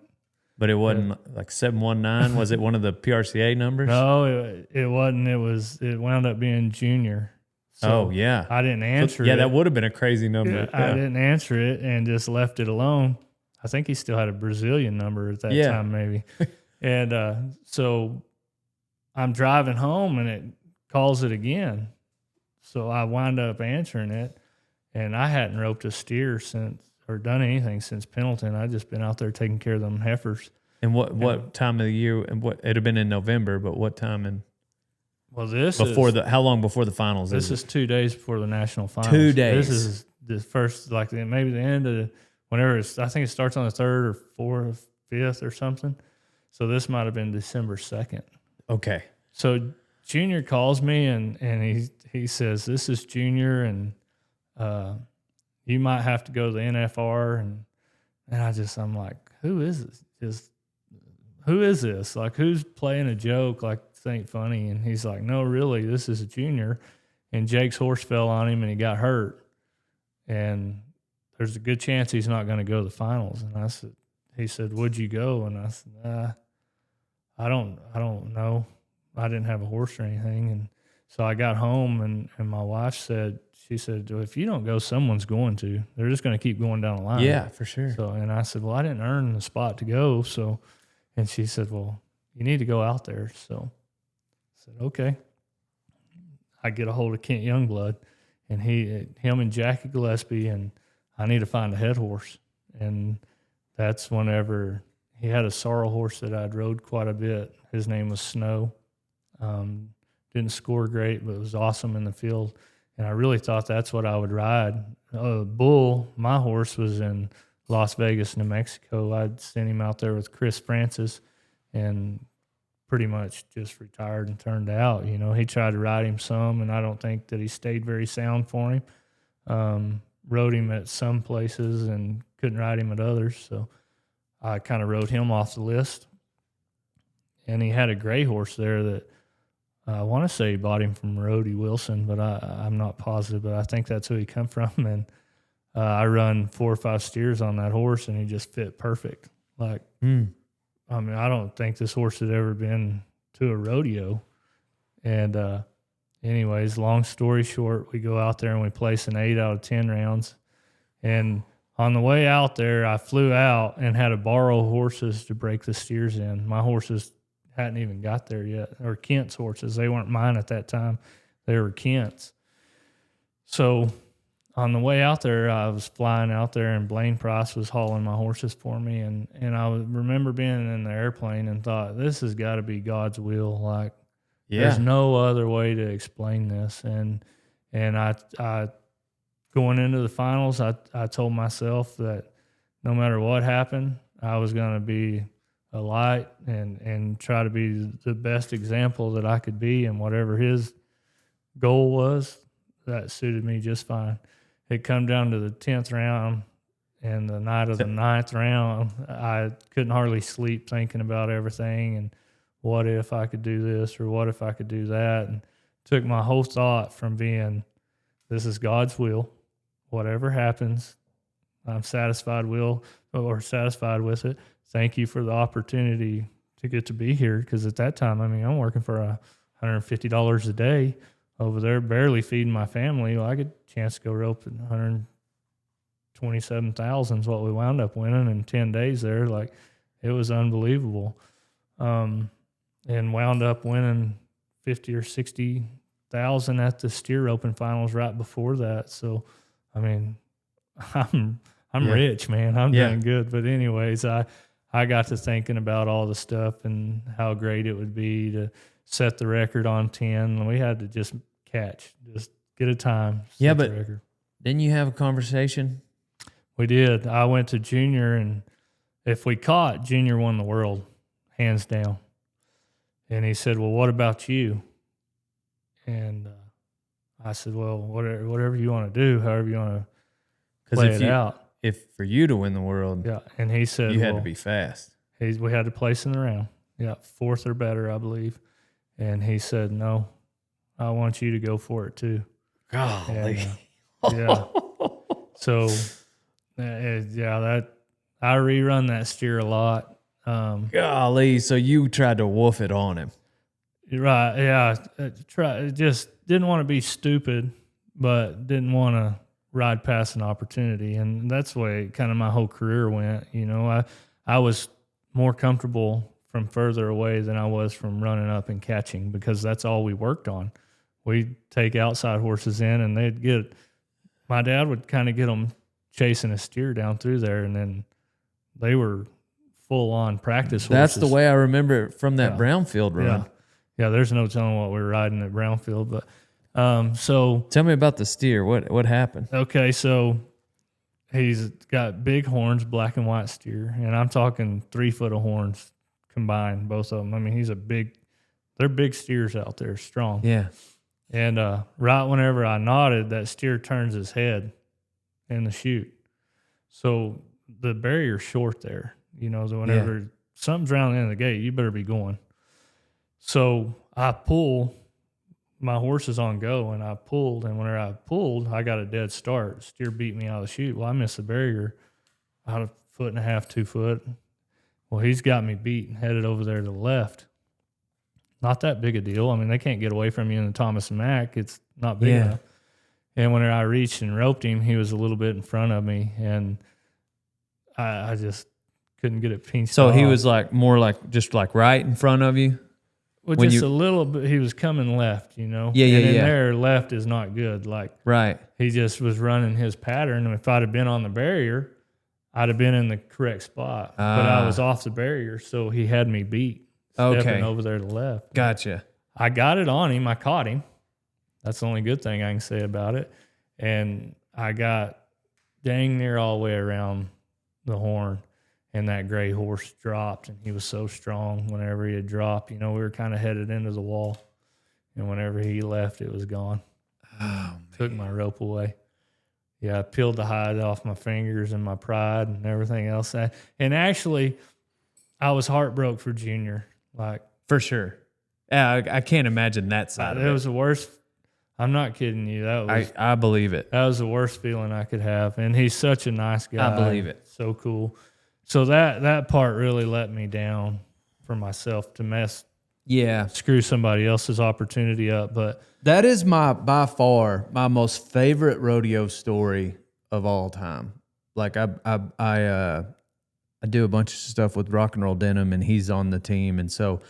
But it wasn't like 719. Was it one of the PRCA numbers? No, it wasn't. It wound up being Junior. So yeah. I didn't answer it. Yeah, that would have been a crazy number. Yeah, I didn't answer it and just left it alone. I think he still had a Brazilian number at that time, maybe. And so I'm driving home, and it calls it again. So I wind up answering it, and I hadn't roped a steer since, or done anything since Pendleton. I'd just been out there taking care of them heifers. And what time of the year? And what it'd have been in November, but what time in? Well, how long before the finals? This is 2 days before the national finals. 2 days. This is the first, like maybe the end of whenever it's. I think it starts on the 3rd or 4th, 5th or something. So this might have been December 2nd. Okay. So Junior calls me and he says, "This is Junior, and you might have to go to the NFR." And I'm like, who is this? Who is this? Like, who's playing a joke? Like, this ain't funny. And he's like, "No, really, this is a Junior." And Jake's horse fell on him and he got hurt. And there's a good chance he's not going to go to the finals. And he said, "Would you go?" And I said, I don't know. I didn't have a horse or anything. And so I got home and my wife said, "If you don't go, someone's going to. They're just going to keep going down the line." Yeah, for sure. So, and I said, "Well, I didn't earn the spot to go." So, and she said, "Well, you need to go out there." So I said, "Okay." I get a hold of Kent Youngblood, and him and Jackie Gillespie, and I need to find a head horse. And that's whenever he had a sorrel horse that I'd rode quite a bit. His name was Snow. Didn't score great, but was awesome in the field. And I really thought that's what I would ride. Bull, my horse, was in Las Vegas, New Mexico. I'd sent him out there with Chris Francis and pretty much just retired and turned out. You know, he tried to ride him some, and I don't think that he stayed very sound for him. Rode him at some places and couldn't ride him at others. So I kind of rode him off the list. And he had a gray horse there that I want to say he bought him from Rodeo Wilson, but I'm not positive. But I think that's who he come from. And I run 4 or 5 steers on that horse, and he just fit perfect. Like, I mean, I don't think this horse had ever been to a rodeo. And anyways, long story short, we go out there and we place an 8 out of 10 rounds. And on the way out there, I flew out and had to borrow horses to break the steers in. My horses hadn't even got there yet, or Kent's horses. They weren't mine at that time. They were Kent's. So on the way out there, I was flying out there, and Blaine Price was hauling my horses for me. And I remember being in the airplane and thought, this has got to be God's will. Like, there's no other way to explain this. And I going into the finals, I told myself that no matter what happened, I was going to be a light and try to be the best example that I could be, and whatever his goal was, that suited me just fine. It come down to the 10th round, and the night of the 9th round, I couldn't hardly sleep thinking about everything and what if I could do this or what if I could do that, and took my whole thought from being, this is God's will. Whatever happens, I'm satisfied with it. Thank you for the opportunity to get to be here, because at that time, I mean, I'm working for $150 a day over there, barely feeding my family. Well, I get a chance to go rope at $127,000 is what we wound up winning in 10 days there. Like, it was unbelievable. And wound up winning 50 or 60,000 at the steer open finals right before that. So, I mean, I'm rich, man. I'm doing good. But anyways, I got to thinking about all the stuff and how great it would be to set the record on 10. We had to just get a time. Yeah, but didn't you have a conversation? We did. I went to Junior, and if we caught, Junior won the world, hands down. And he said, well, what about you? And I said, well, whatever you want to do, however you want to play it out. If for you to win the world, and he said, you had to be fast. We had to place in the round. 4th or better, I believe. And he said, no, I want you to go for it too. Golly. And, so, that I rerun that steer a lot. Golly, so you tried to wolf it on him. Right, yeah. Just didn't want to be stupid, but didn't want to ride past an opportunity. And that's the way kind of my whole career went. You know, I was more comfortable from further away than I was from running up and catching, because that's all we worked on. We'd take outside horses in, and my dad would kind of get them chasing a steer down through there, and then they were full-on practice horses. That's the way I remember it from that Brownfield run. Yeah, there's no telling what we were riding at Brownfield. But so tell me about the steer. What happened? Okay, so he's got big horns, black and white steer, and I'm talking 3 foot of horns combined, both of them. I mean, they're big steers out there, strong. Yeah. And right whenever I nodded, that steer turns his head in the chute. So the barrier's short there. You know, so whenever something's around the end of the gate, you better be going. So I pull, my horse is on go, and I pulled, and whenever I pulled, I got a dead start. The steer beat me out of the chute. Well, I missed the barrier out 1.5 feet, 2 foot. Well, he's got me beat and headed over there to the left. Not that big a deal. I mean, they can't get away from you in the Thomas and Mack. It's not big enough. And when I reached and roped him, he was a little bit in front of me, and I just couldn't get it pinched So off. he was just right in front of you? Well, just a little bit. He was coming left, you know? Yeah. There, left is not good. Like, right. He just was running his pattern. And if I'd have been on the barrier, I'd have been in the correct spot. But I was off the barrier, so he had me beat. Stepping over there to the left. Gotcha. I got it on him. I caught him. That's the only good thing I can say about it. And I got dang near all the way around the horn, and that gray horse dropped, and he was so strong. Whenever he had dropped, you know, we were kind of headed into the wall, and whenever he left, it was gone. Took my rope away. Yeah, I peeled the hide off my fingers and my pride and everything else. And actually, I was heartbroken for Junior. Like, for sure. Yeah, I can't imagine that side of It it. was the worst. I'm not kidding you. I believe it. That was the worst feeling I could have. And he's such a nice guy. I believe it. So cool. So that part really let me down for myself to screw somebody else's opportunity up. But that is by far my most favorite rodeo story of all time. Like I do a bunch of stuff with Rock and Roll Denim, and he's on the team, and so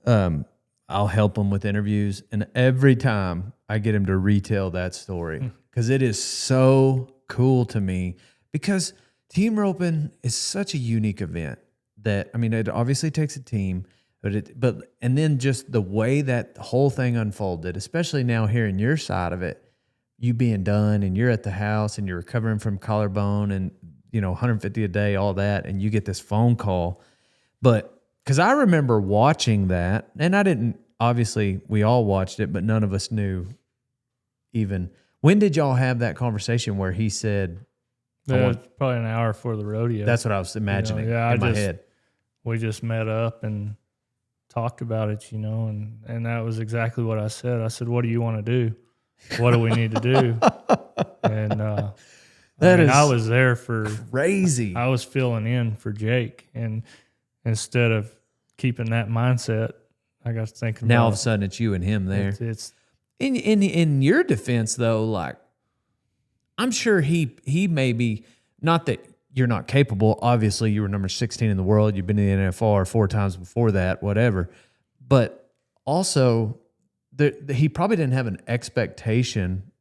I'll help him with interviews. And every time I get him to retell that story because it is so cool to me. Because team roping is such a unique event that, I mean, it obviously takes a team, and then just the way that the whole thing unfolded, especially now hearing your side of it, you being done and you're at the house and you're recovering from collarbone and 150 a day, all that, and you get this phone call. But because I remember watching that, and I didn't, obviously we all watched it, but none of us knew even. When did y'all have that conversation where he said, it was probably an hour before the rodeo? That's what I was imagining in my head. We just met up and talked about it, and that was exactly what I said. I said, what do you want to do? What do we need to do? And I was there for crazy. I was filling in for Jake, and instead of keeping that mindset, I got to thinking. Now all of a sudden it's you and him there. It's in your defense though, like I'm sure he may be, not that you're not capable. Obviously, you were number 16 in the world. You've been in the NFR 4 times before that, whatever. But also, he probably didn't have an expectation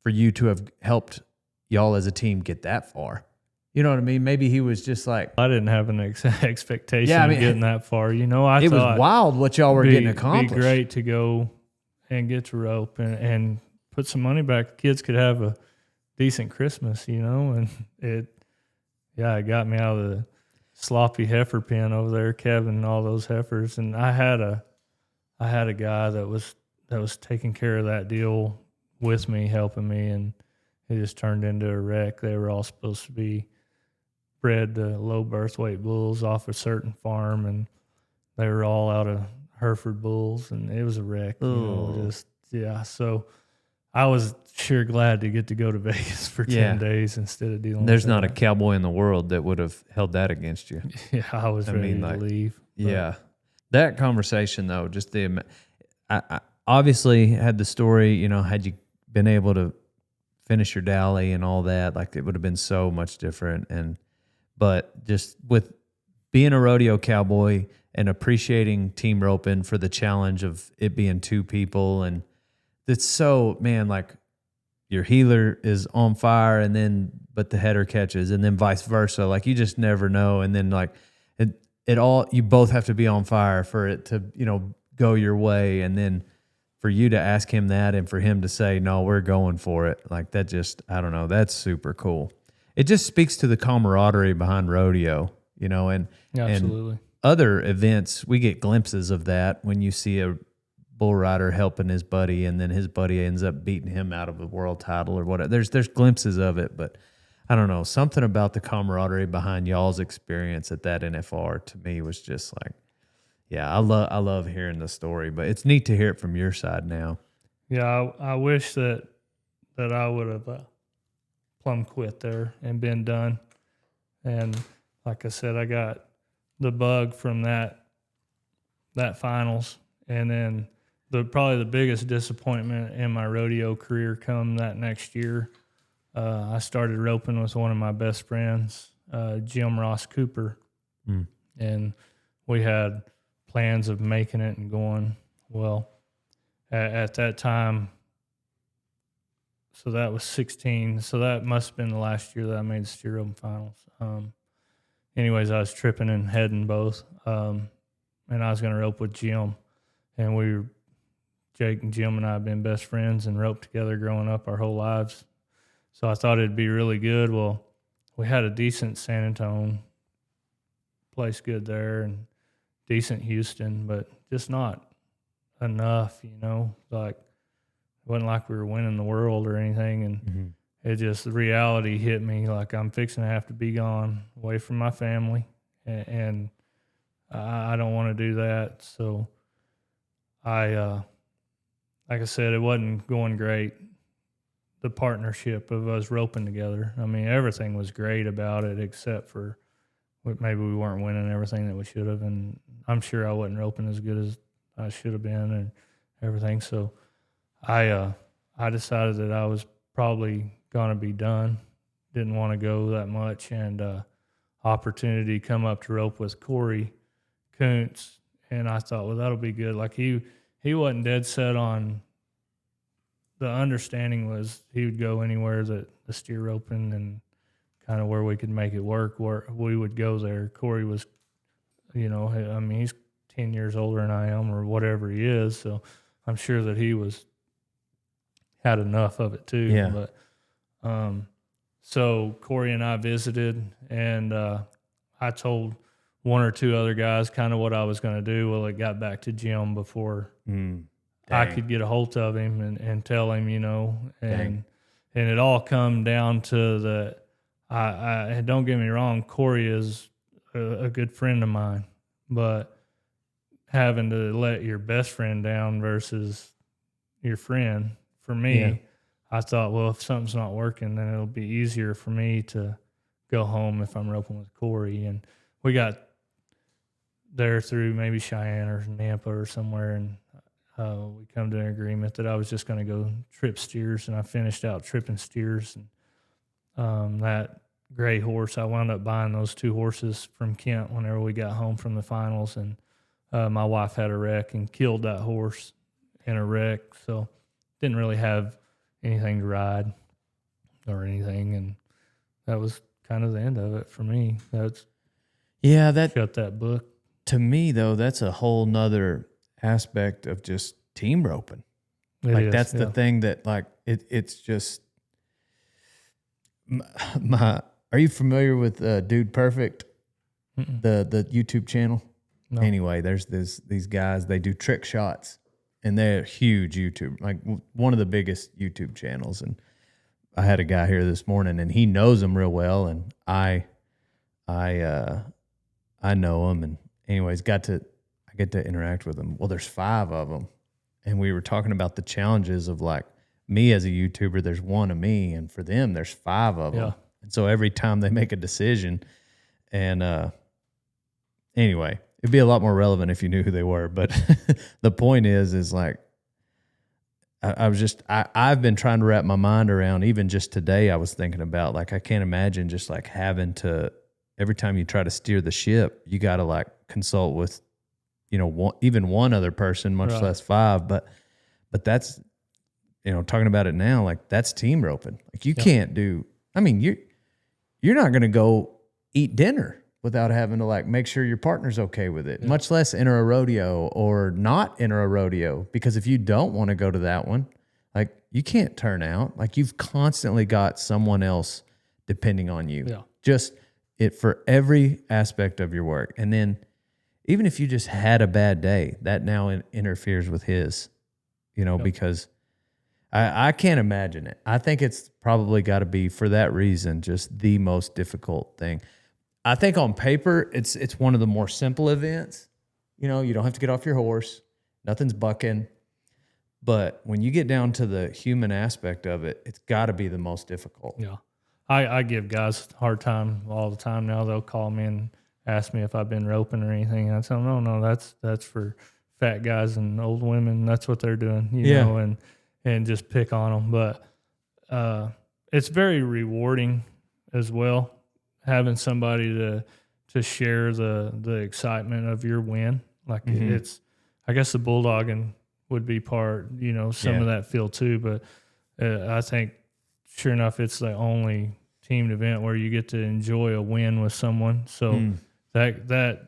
for you to have helped y'all as a team get that far. You know what I mean? Maybe he was just like, I didn't have an expectation of getting that far. I thought it was wild what y'all were getting accomplished. It'd be great to go and get to rope and put some money back. Kids could have a decent Christmas, and it got me out of the sloppy heifer pen over there, Kevin and all those heifers. And I had a guy that was taking care of that deal with me, helping me, and it just turned into a wreck. They were all supposed to be bred to low birth weight bulls off a certain farm, and they were all out of Hereford bulls, and it was a wreck. So I was sure glad to get to go to Vegas for 10 days instead of dealing There's with not a cowboy in the world that would have held that against you. Yeah, I was ready to leave. Yeah. That conversation, though, just I obviously had the story, had you been able to finish your dally and all that, like it would have been so much different. But just with being a rodeo cowboy and appreciating team roping for the challenge of it being 2 people, and it's so, man, like your heeler is on fire but the header catches, and then vice versa. Like you just never know. And then like you both have to be on fire for it to, go your way. And then for you to ask him that and for him to say, no, we're going for it. Like that just, I don't know. That's super cool. It just speaks to the camaraderie behind rodeo, and absolutely. And other events, we get glimpses of that when you see a bull rider helping his buddy and then his buddy ends up beating him out of a world title or whatever. There's glimpses of it, but I don't know. Something about the camaraderie behind y'all's experience at that NFR to me was just like, yeah, I love hearing the story, but it's neat to hear it from your side now. Yeah, I wish that I would have plumb quit there and been done. And like I said, I got the bug from that finals, and then probably the biggest disappointment in my rodeo career come that next year. I started roping with one of my best friends, Jim Ross Cooper, and we had plans of making it and going. Well, at that time, so that was 16. So that must have been the last year that I made the steer roping finals. Anyways, I was tripping and heading both, and I was going to rope with Jim, and Jake and Jim and I have been best friends and roped together growing up our whole lives. So I thought it'd be really good. Well, we had a decent San Antonio, place good there, and decent Houston, but just not enough, Like, it wasn't like we were winning the world or anything, and the reality hit me, like I'm fixing to have to be gone away from my family, and I don't want to do that. So like I said, it wasn't going great. The partnership of us roping together. I mean, everything was great about it except for maybe we weren't winning everything that we should have. And I'm sure I wasn't roping as good as I should have been and everything. So I decided that I was probably going to be done. Didn't want to go that much. And opportunity come up to rope with Corey Kuntz. And I thought, well, that'll be good. Like he wasn't dead set on. The understanding was he would go anywhere that the steer roping and kind of where we could make it work, where we would go there. Corey was, I mean, he's 10 years older than I am or whatever he is. So I'm sure that he had enough of it too. Yeah. But, so Corey and I visited and, I told one or two other guys kind of what I was going to do. Well, it got back to Jim before I could get a hold of him and tell him, and it all come down to that. I don't get me wrong, Corey is a good friend of mine, but having to let your best friend down versus your friend, for me, I thought, well, if something's not working, then it'll be easier for me to go home if I'm roping with Corey. And we got there through maybe Cheyenne or Nampa or somewhere, and we come to an agreement that I was just going to go trip steers, and I finished out tripping steers. And that gray horse, I wound up buying those two horses from Kent whenever we got home from the finals, and my wife had a wreck and killed that horse in a wreck, so didn't really have anything to ride or anything, and that was kind of the end of it for me. Shut that book. To me, though, that's a whole nother aspect of just team roping. That's the thing that it's just are you familiar with Dude Perfect? The YouTube channel? No. Anyway, there's these guys, they do trick shots and they're huge YouTube, like one of the biggest YouTube channels. And I had a guy here this morning and he knows them real well, and I know him, and anyways, I get to interact with them. Well, there's 5 of them. And we were talking about the challenges of like me as a YouTuber, there's one of me, and for them, there's 5 of them. And so every time they make a decision, and anyway, it'd be a lot more relevant if you knew who they were. But the point is like, I've been trying to wrap my mind around, even just today, I was thinking about, like, I can't imagine just like having to, every time you try to steer the ship, you got to like consult with, even one other person, much less 5. But that's, talking about it now, like that's team roping. Like you can't do, I mean, you're not going to go eat dinner without having to like make sure your partner's okay with it, much less enter a rodeo or not enter a rodeo. Because if you don't want to go to that one, like you can't turn out. Like you've constantly got someone else depending on you. Yeah. Just it for every aspect of your work. And then even if you just had a bad day, that now interferes with his, because I can't imagine it. I think it's probably got to be, for that reason, just the most difficult thing. I think on paper, it's one of the more simple events. You don't have to get off your horse. Nothing's bucking. But when you get down to the human aspect of it, it's got to be the most difficult. Yeah. I give guys a hard time all the time now. They'll call me and ask me if I've been roping or anything. And I tell them, no, that's for fat guys and old women. That's what they're doing, you know, and just pick on them. But it's very rewarding as well, having somebody to share the excitement of your win. Like it's, I guess the bulldogging would be part, some of that feel too. But I think sure enough, it's the only teamed event where you get to enjoy a win with someone. So that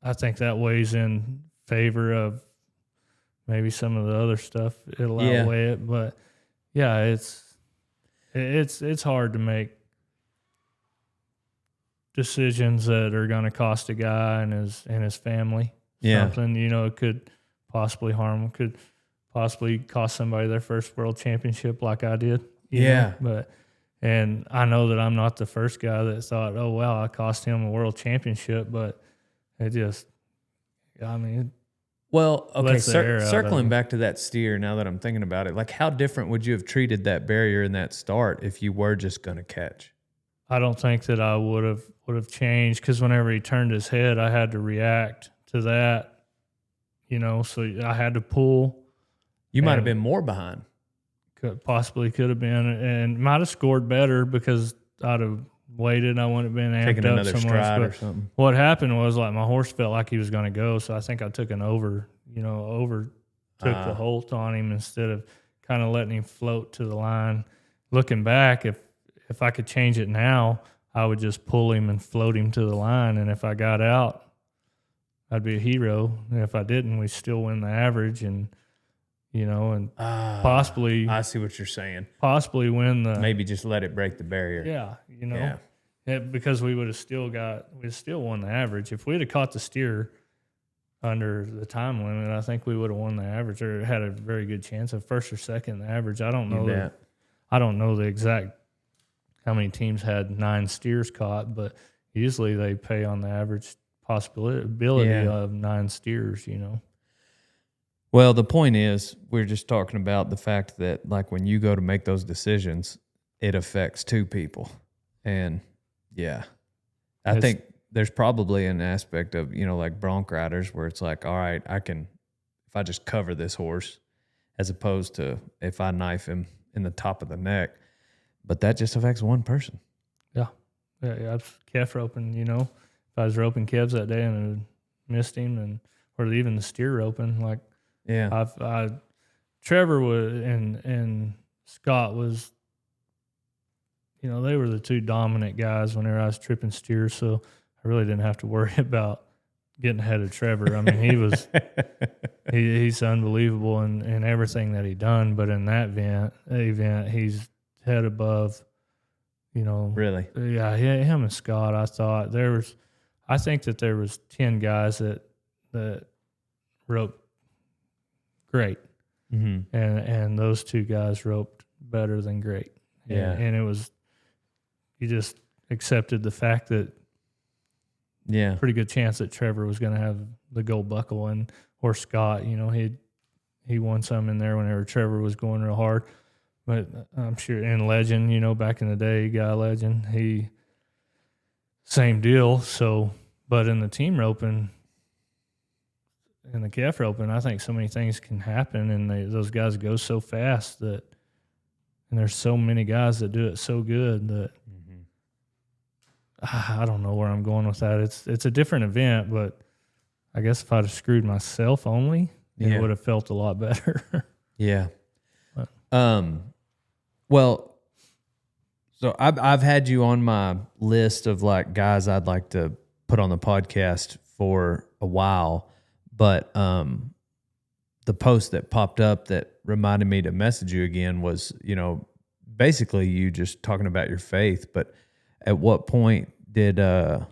I think that weighs in favor of maybe some of the other stuff. It'll outweigh it, but it's hard to make decisions that are going to cost a guy and his family something. It could possibly harm him, could possibly cost somebody their first world championship like I did. And I know that I'm not the first guy that thought, oh, wow, I cost him a world championship, but it just, Well, okay, lets the air out of circling them. back to that steer, now that I'm thinking about it, like how different would you have treated that barrier in that start if you were just going to catch? I don't think that I would have changed, because whenever he turned his head, I had to react to that, you know. So I had to pull. You might have And been more behind. possibly could have been, and might have scored better because I'd have waited. I wouldn't have been amped Taking up another so much. stride or But something. what happened was, like, my horse felt like he was going to go, so I think I took overtook the holt on him instead of kind of letting him float to the line. Looking back, if I could change it now, I would just pull him and float him to the line, and if I got out, I'd be a hero. And if I didn't, we still win the average, and possibly I see what you're saying. possibly win the Maybe just let it break the barrier. Yeah, because we would have still won the average. If we'd have caught the steer under the time limit, I think we would have won the average, or had a very good chance of first or second in the average. I don't know I don't know the exact how many teams had 9 steers caught, but usually they pay on the average possibility of 9 steers, you know. Well, the point is, we're just talking about the fact that, like, when you go to make those decisions, it affects 2 people. And I think there's probably an aspect of, like bronc riders where it's like, all right, if I just cover this horse, as opposed to if I knife him in the top of the neck, but that just affects one person. Yeah. Calf roping, you know, if I was roping calves that day and I missed him, or even the steer roping, like, Trevor and Scott was, you know, they were the 2 dominant guys whenever I was tripping steers, so I really didn't have to worry about getting ahead of Trevor. I mean, he's unbelievable in everything that he done, but in that event, he's head above, you know. Really? Yeah, him and Scott, I think that there was 10 guys that roped great. Mm-hmm. And those 2 guys roped better than great. Yeah. And it was, you just accepted the fact that pretty good chance that Trevor was going to have the gold buckle, or Scott, you know, he won some in there whenever Trevor was going real hard. But I'm sure, and Legend, you know, back in the day, Guy Legend, he, same deal. So, but in the team roping, in the calf roping, I think so many things can happen, and those guys go so fast and there's so many guys that do it so good that I don't know where I'm going with that. It's a different event, but I guess if I'd have screwed myself only, it would have felt a lot better. Yeah. But, well, so I've had you on my list of, like, guys I'd like to put on the podcast for a while, but the post that popped up that reminded me to message you again was, you know, basically you just talking about your faith. But at what point did, or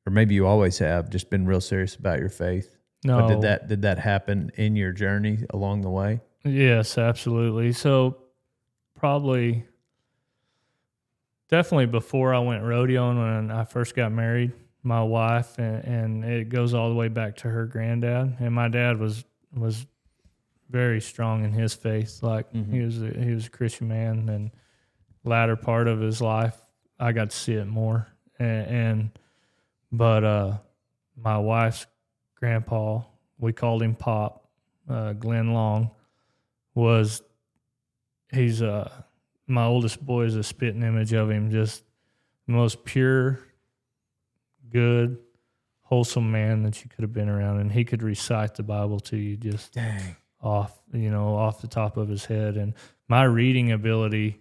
maybe you always have, just been real serious about your faith? No. But did that happen in your journey along the way? Yes, absolutely. So definitely before I went rodeoing, when I first got married, my wife, and it goes all the way back to her granddad. And my dad was very strong in his faith. Like, he was a Christian man, and latter part of his life, I got to see it more. But my wife's grandpa, we called him Pop, Glenn Long, he's my oldest boy is a spitting image of him, just the most pure, good, wholesome man that you could have been around. And he could recite the Bible to you just off the top of his head. And my reading ability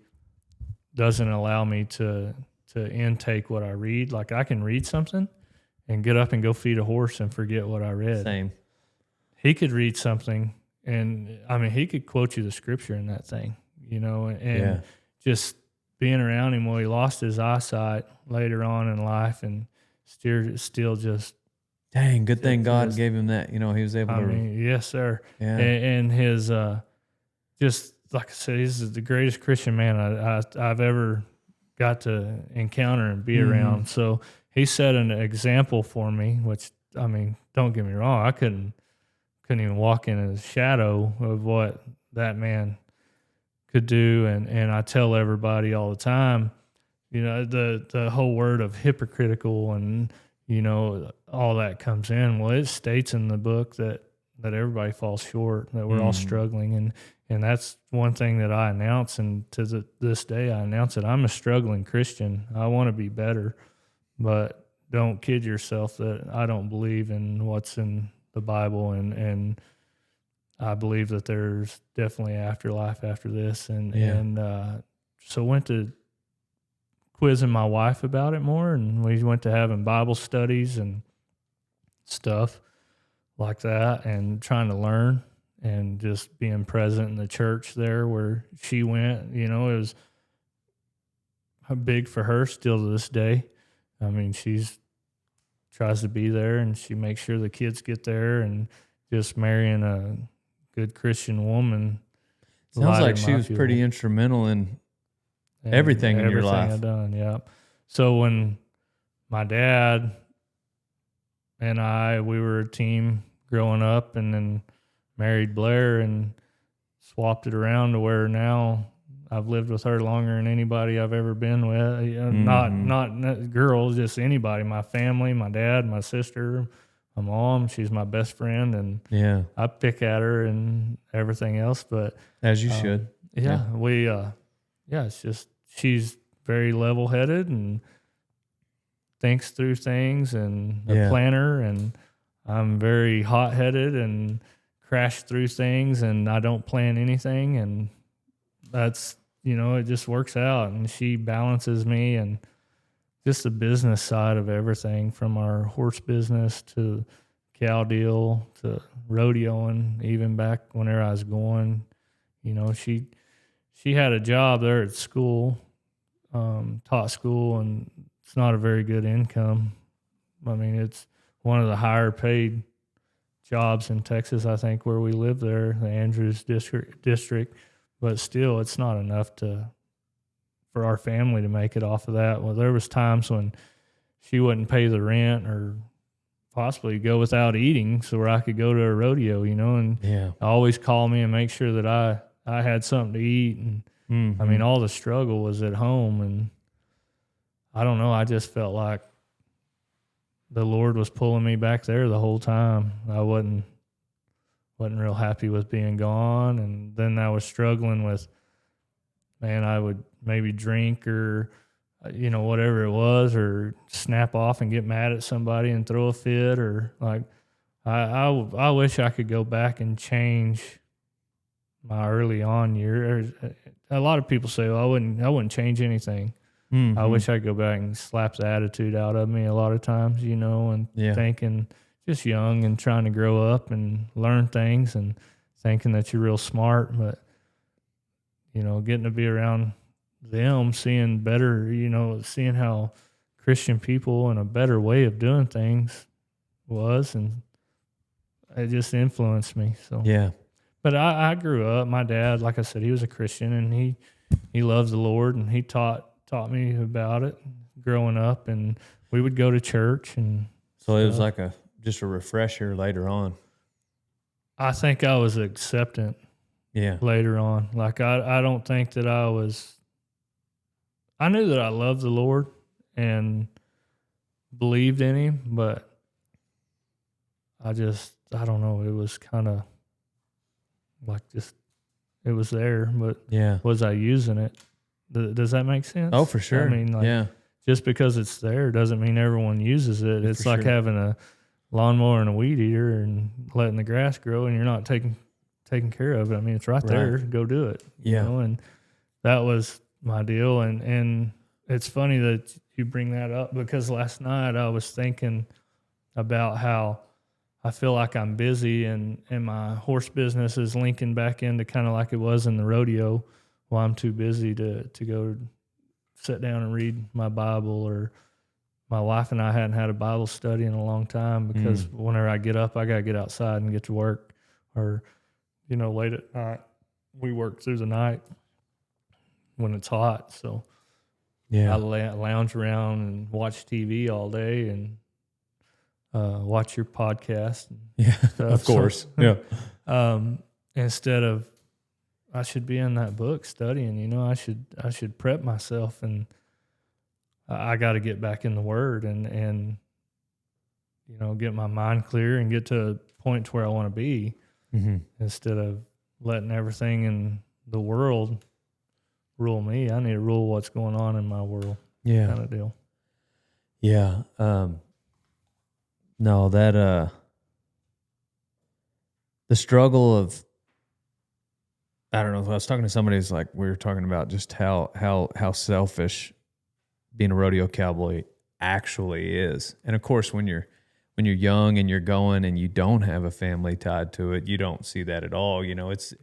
doesn't allow me to intake what I read. Like, I can read something and get up and go feed a horse and forget what I read. Same. He could read something, and I mean, he could quote you the scripture in that thing, you know, and just being around him, well, he lost his eyesight later on in life, and still just. Dang, good thing God gave him that. You know, he was able to. I mean, yes, sir. Yeah. And his, just like I said, he's the greatest Christian man I've ever got to encounter and be around. So he set an example for me, which, I mean, don't get me wrong, I couldn't couldn't even walk in a shadow of what that man could do. And I tell everybody all the time, the whole word of hypocritical and, all that comes in. Well, it states in the book that everybody falls short, that we're all struggling. And that's one thing that I announce. And to this day, I announce it. I'm a struggling Christian. I want to be better, but don't kid yourself that I don't believe in what's in the Bible. And I believe that there's definitely afterlife after this. So went to quizzing my wife about it more, and we went to having Bible studies and stuff like that, and trying to learn and just being present in the church there where she went. It was big for her still to this day. I mean, she's tries to be there, and she makes sure the kids get there, and just marrying a good Christian woman. Sounds like she was pretty instrumental in everything in your life. I've done, yeah. So when my dad and we were a team growing up, and then married Blair and swapped it around to where now I've lived with her longer than anybody I've ever been with. Not girls, just anybody. My family, my dad, my sister, my mom. She's my best friend, and I pick at her and everything else. But as you should. It's just she's very level-headed and thinks through things, and a planner, and I'm very hot-headed and crash through things, and I don't plan anything, and that's, it just works out, and she balances me, and just the business side of everything, from our horse business to cow deal to rodeoing, even back whenever I was going, she had a job there at school, taught school, and it's not a very good income. I mean, it's one of the higher paid jobs in Texas, I think, where we live there, the Andrews district, but still it's not enough for our family to make it off of that. Well, there was times when she wouldn't pay the rent or possibly go without eating so where I could go to a rodeo, and always call me and make sure that I had something to eat. And I mean, all the struggle was at home, and I don't know, I just felt like the Lord was pulling me back there the whole time. I wasn't real happy with being gone, and then I was struggling with, man, I would maybe drink or whatever it was, or snap off and get mad at somebody and throw a fit, or like I wish I could go back and change my early on year. A lot of people say, well, I wouldn't change anything. I wish I could go back and slap the attitude out of me a lot of times, and thinking, just young and trying to grow up and learn things, and thinking that you're real smart, but getting to be around them, seeing better, seeing how Christian people and a better way of doing things was, and it just influenced me. So but I grew up. My dad, like I said, he was a Christian, and he loves the Lord, and he taught me about it growing up, and we would go to church. And so it was like just a refresher later on. I think I was acceptant later on. Like I don't think that I knew that I loved the Lord and believed in him, but I don't know, it was kind of like just, it was there, but was I using it? Does that make sense? Oh, for sure. I mean, just because it's there doesn't mean everyone uses it. It's like having a lawnmower and a weed eater and letting the grass grow, and you're not taking care of it. I mean, it's right there. Go do it. And that was my deal. And it's funny that you bring that up, because last night I was thinking about how I feel like I'm busy, and my horse business is linking back into kind of like it was in the rodeo. Well, I'm too busy to go sit down and read my Bible, or my wife and I hadn't had a Bible study in a long time, because whenever I get up, I got to get outside and get to work, or, late at night, we work through the night when it's hot. So I lounge around and watch TV all day, and watch your podcast. And Yeah, stuff. of course. Yeah. Instead of, I should be in that book studying, you know, I should prep myself, and I got to get back in the Word and, you know, get my mind clear and get to a point to where I want to be, instead of letting everything in the world rule me. I need to rule what's going on in my world. Yeah. Kind of deal. Yeah. No, that, the struggle of, I don't know. I was talking to somebody who's like, we were talking about just how selfish being a rodeo cowboy actually is. And of course, when you're young and you're going and you don't have a family tied to it, you don't see that at all. You know, it's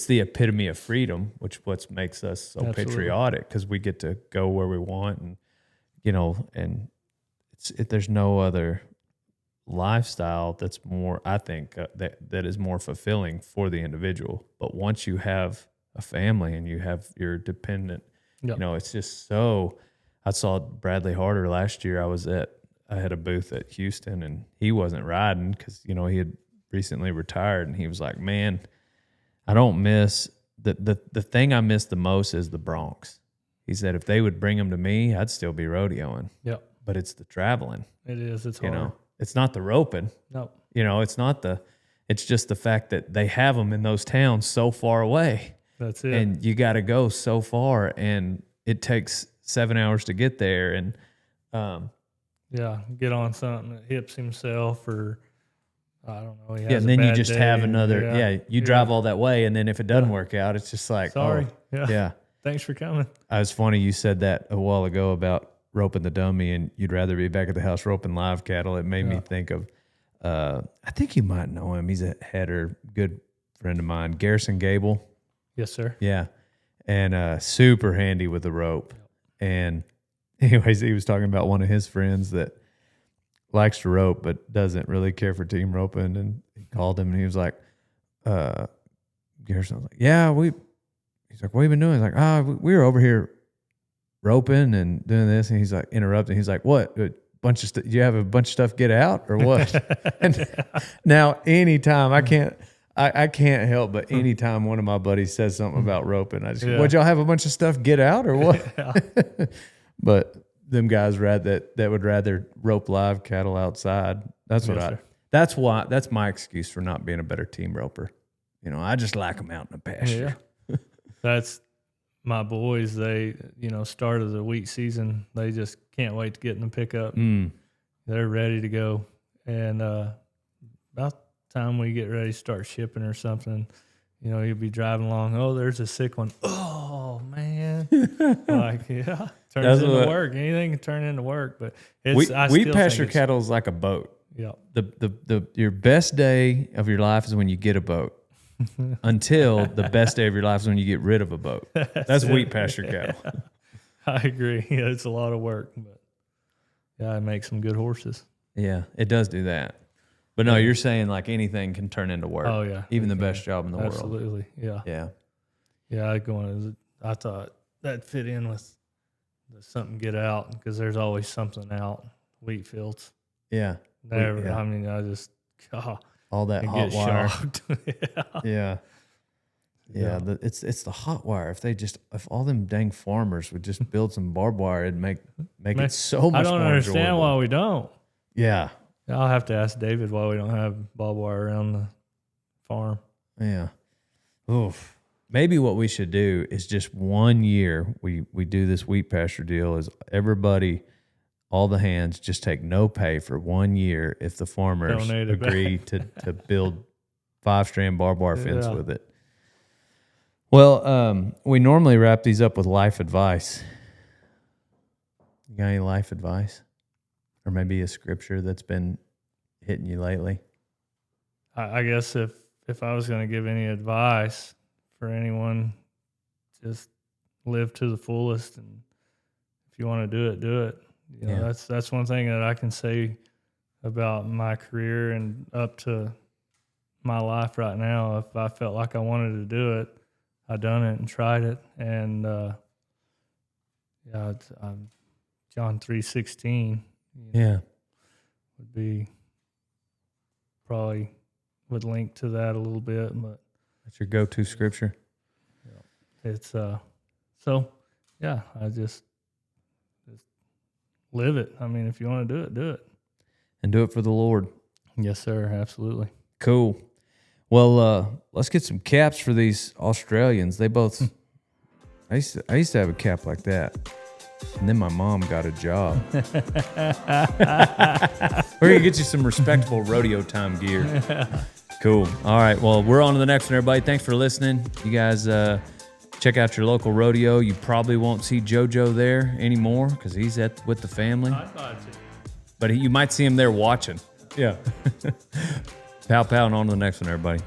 the epitome of freedom, which what makes us so patriotic, because we get to go where we want, and you know, and there's no other lifestyle that's more, I think, that is more fulfilling for the individual. But once you have a family and you have your dependent, you know, it's just so. I saw Bradley Harder last year. I had a booth at Houston, and he wasn't riding because, you know, he had recently retired, and he was like, man, I don't miss the thing I miss the most is the Bronx. He said if they would bring them to me, I'd still be rodeoing. Yep. But it's the traveling. It is. It's you hard. know. It's not the roping. No. You know, it's just the fact that they have them in those towns so far away. That's it. And you got to go so far, and it takes 7 hours to get there. And, get on something that hips himself, or I don't know. And then you just have another, you drive all that way. And then if it doesn't work out, it's just like, sorry. Oh, yeah. Thanks for coming. It was funny. You said that a while ago about roping the dummy, and you'd rather be back at the house roping live cattle. It made me think of, I think you might know him. He's a header, good friend of mine, Garrison Gable. Yes, sir. Yeah. And super handy with the rope. And anyways, he was talking about one of his friends that likes to rope but doesn't really care for team roping. And he called him, and he was like, Garrison was like, he's like, what have you been doing? He's like, we were over here roping and doing this. And he's like, interrupting. He's like, what? Do you have a bunch of stuff get out or what? And now anytime I can't help but anytime one of my buddies says something about roping, I just go, would y'all have a bunch of stuff get out or what? But them guys that would rather rope live cattle outside. That's that's my excuse for not being a better team roper. You know, I just like them out in the pasture. Yeah. That's my boys. They, you know, start of the week season, they just can't wait to get in the pickup. They're ready to go. And about the time we get ready to start shipping or something, you know, you'll be driving along. Oh, there's a sick one. Oh, man. Turns into work. Anything can turn into work. But we pasture cattle is like a boat. Yeah. Your best day of your life is when you get a boat. Until the best day of your life is when you get rid of a boat. That's wheat pasture cattle. Yeah. I agree. Yeah, it's a lot of work, but it makes some good horses. Yeah, it does do that. But no, you're saying like anything can turn into work. Oh yeah, even the best job in the world. Absolutely. Yeah. Yeah. Yeah. I thought that fit in with the something get out, because there's always something out. Wheat fields. Yeah. Never. I mean, all that hot wire. Yeah. Yeah. It's the hot wire. If all them dang farmers would just build some barbed wire, it'd make it so much more I don't understand enjoyable. why we don't. Yeah. I'll have to ask David why we don't have barbed wire around the farm. Yeah. Oof. Maybe what we should do is just 1 year we do this wheat pasture deal is everybody, all the hands, just take no pay for 1 year if the farmers agree to build 5-strand barbed wire fence with it. Well, we normally wrap these up with life advice. You got any life advice? Or maybe a scripture that's been hitting you lately? I guess if I was going to give any advice for anyone, just live to the fullest, and if you want to do it, do it. You know, that's one thing that I can say about my career and up to my life right now. If I felt like I wanted to do it, I done it and tried it, and John 3:16. Would be probably would link to that a little bit, but That's your go-to scripture. it's so yeah, I just live it. I mean, if you want to do it, do it. And do it for the Lord. Yes, sir. Absolutely. Cool. Well, let's get some caps for these Australians. They both. I used to have a cap like that, and then my mom got a job. We're gonna get you some respectable rodeo time gear. Cool. All right. Well, we're on to the next one, everybody. Thanks for listening. You guys check out your local rodeo. You probably won't see JoJo there anymore because he's with the family. I thought so. But you might see him there watching. Yeah. Pow, pow, and on to the next one, everybody.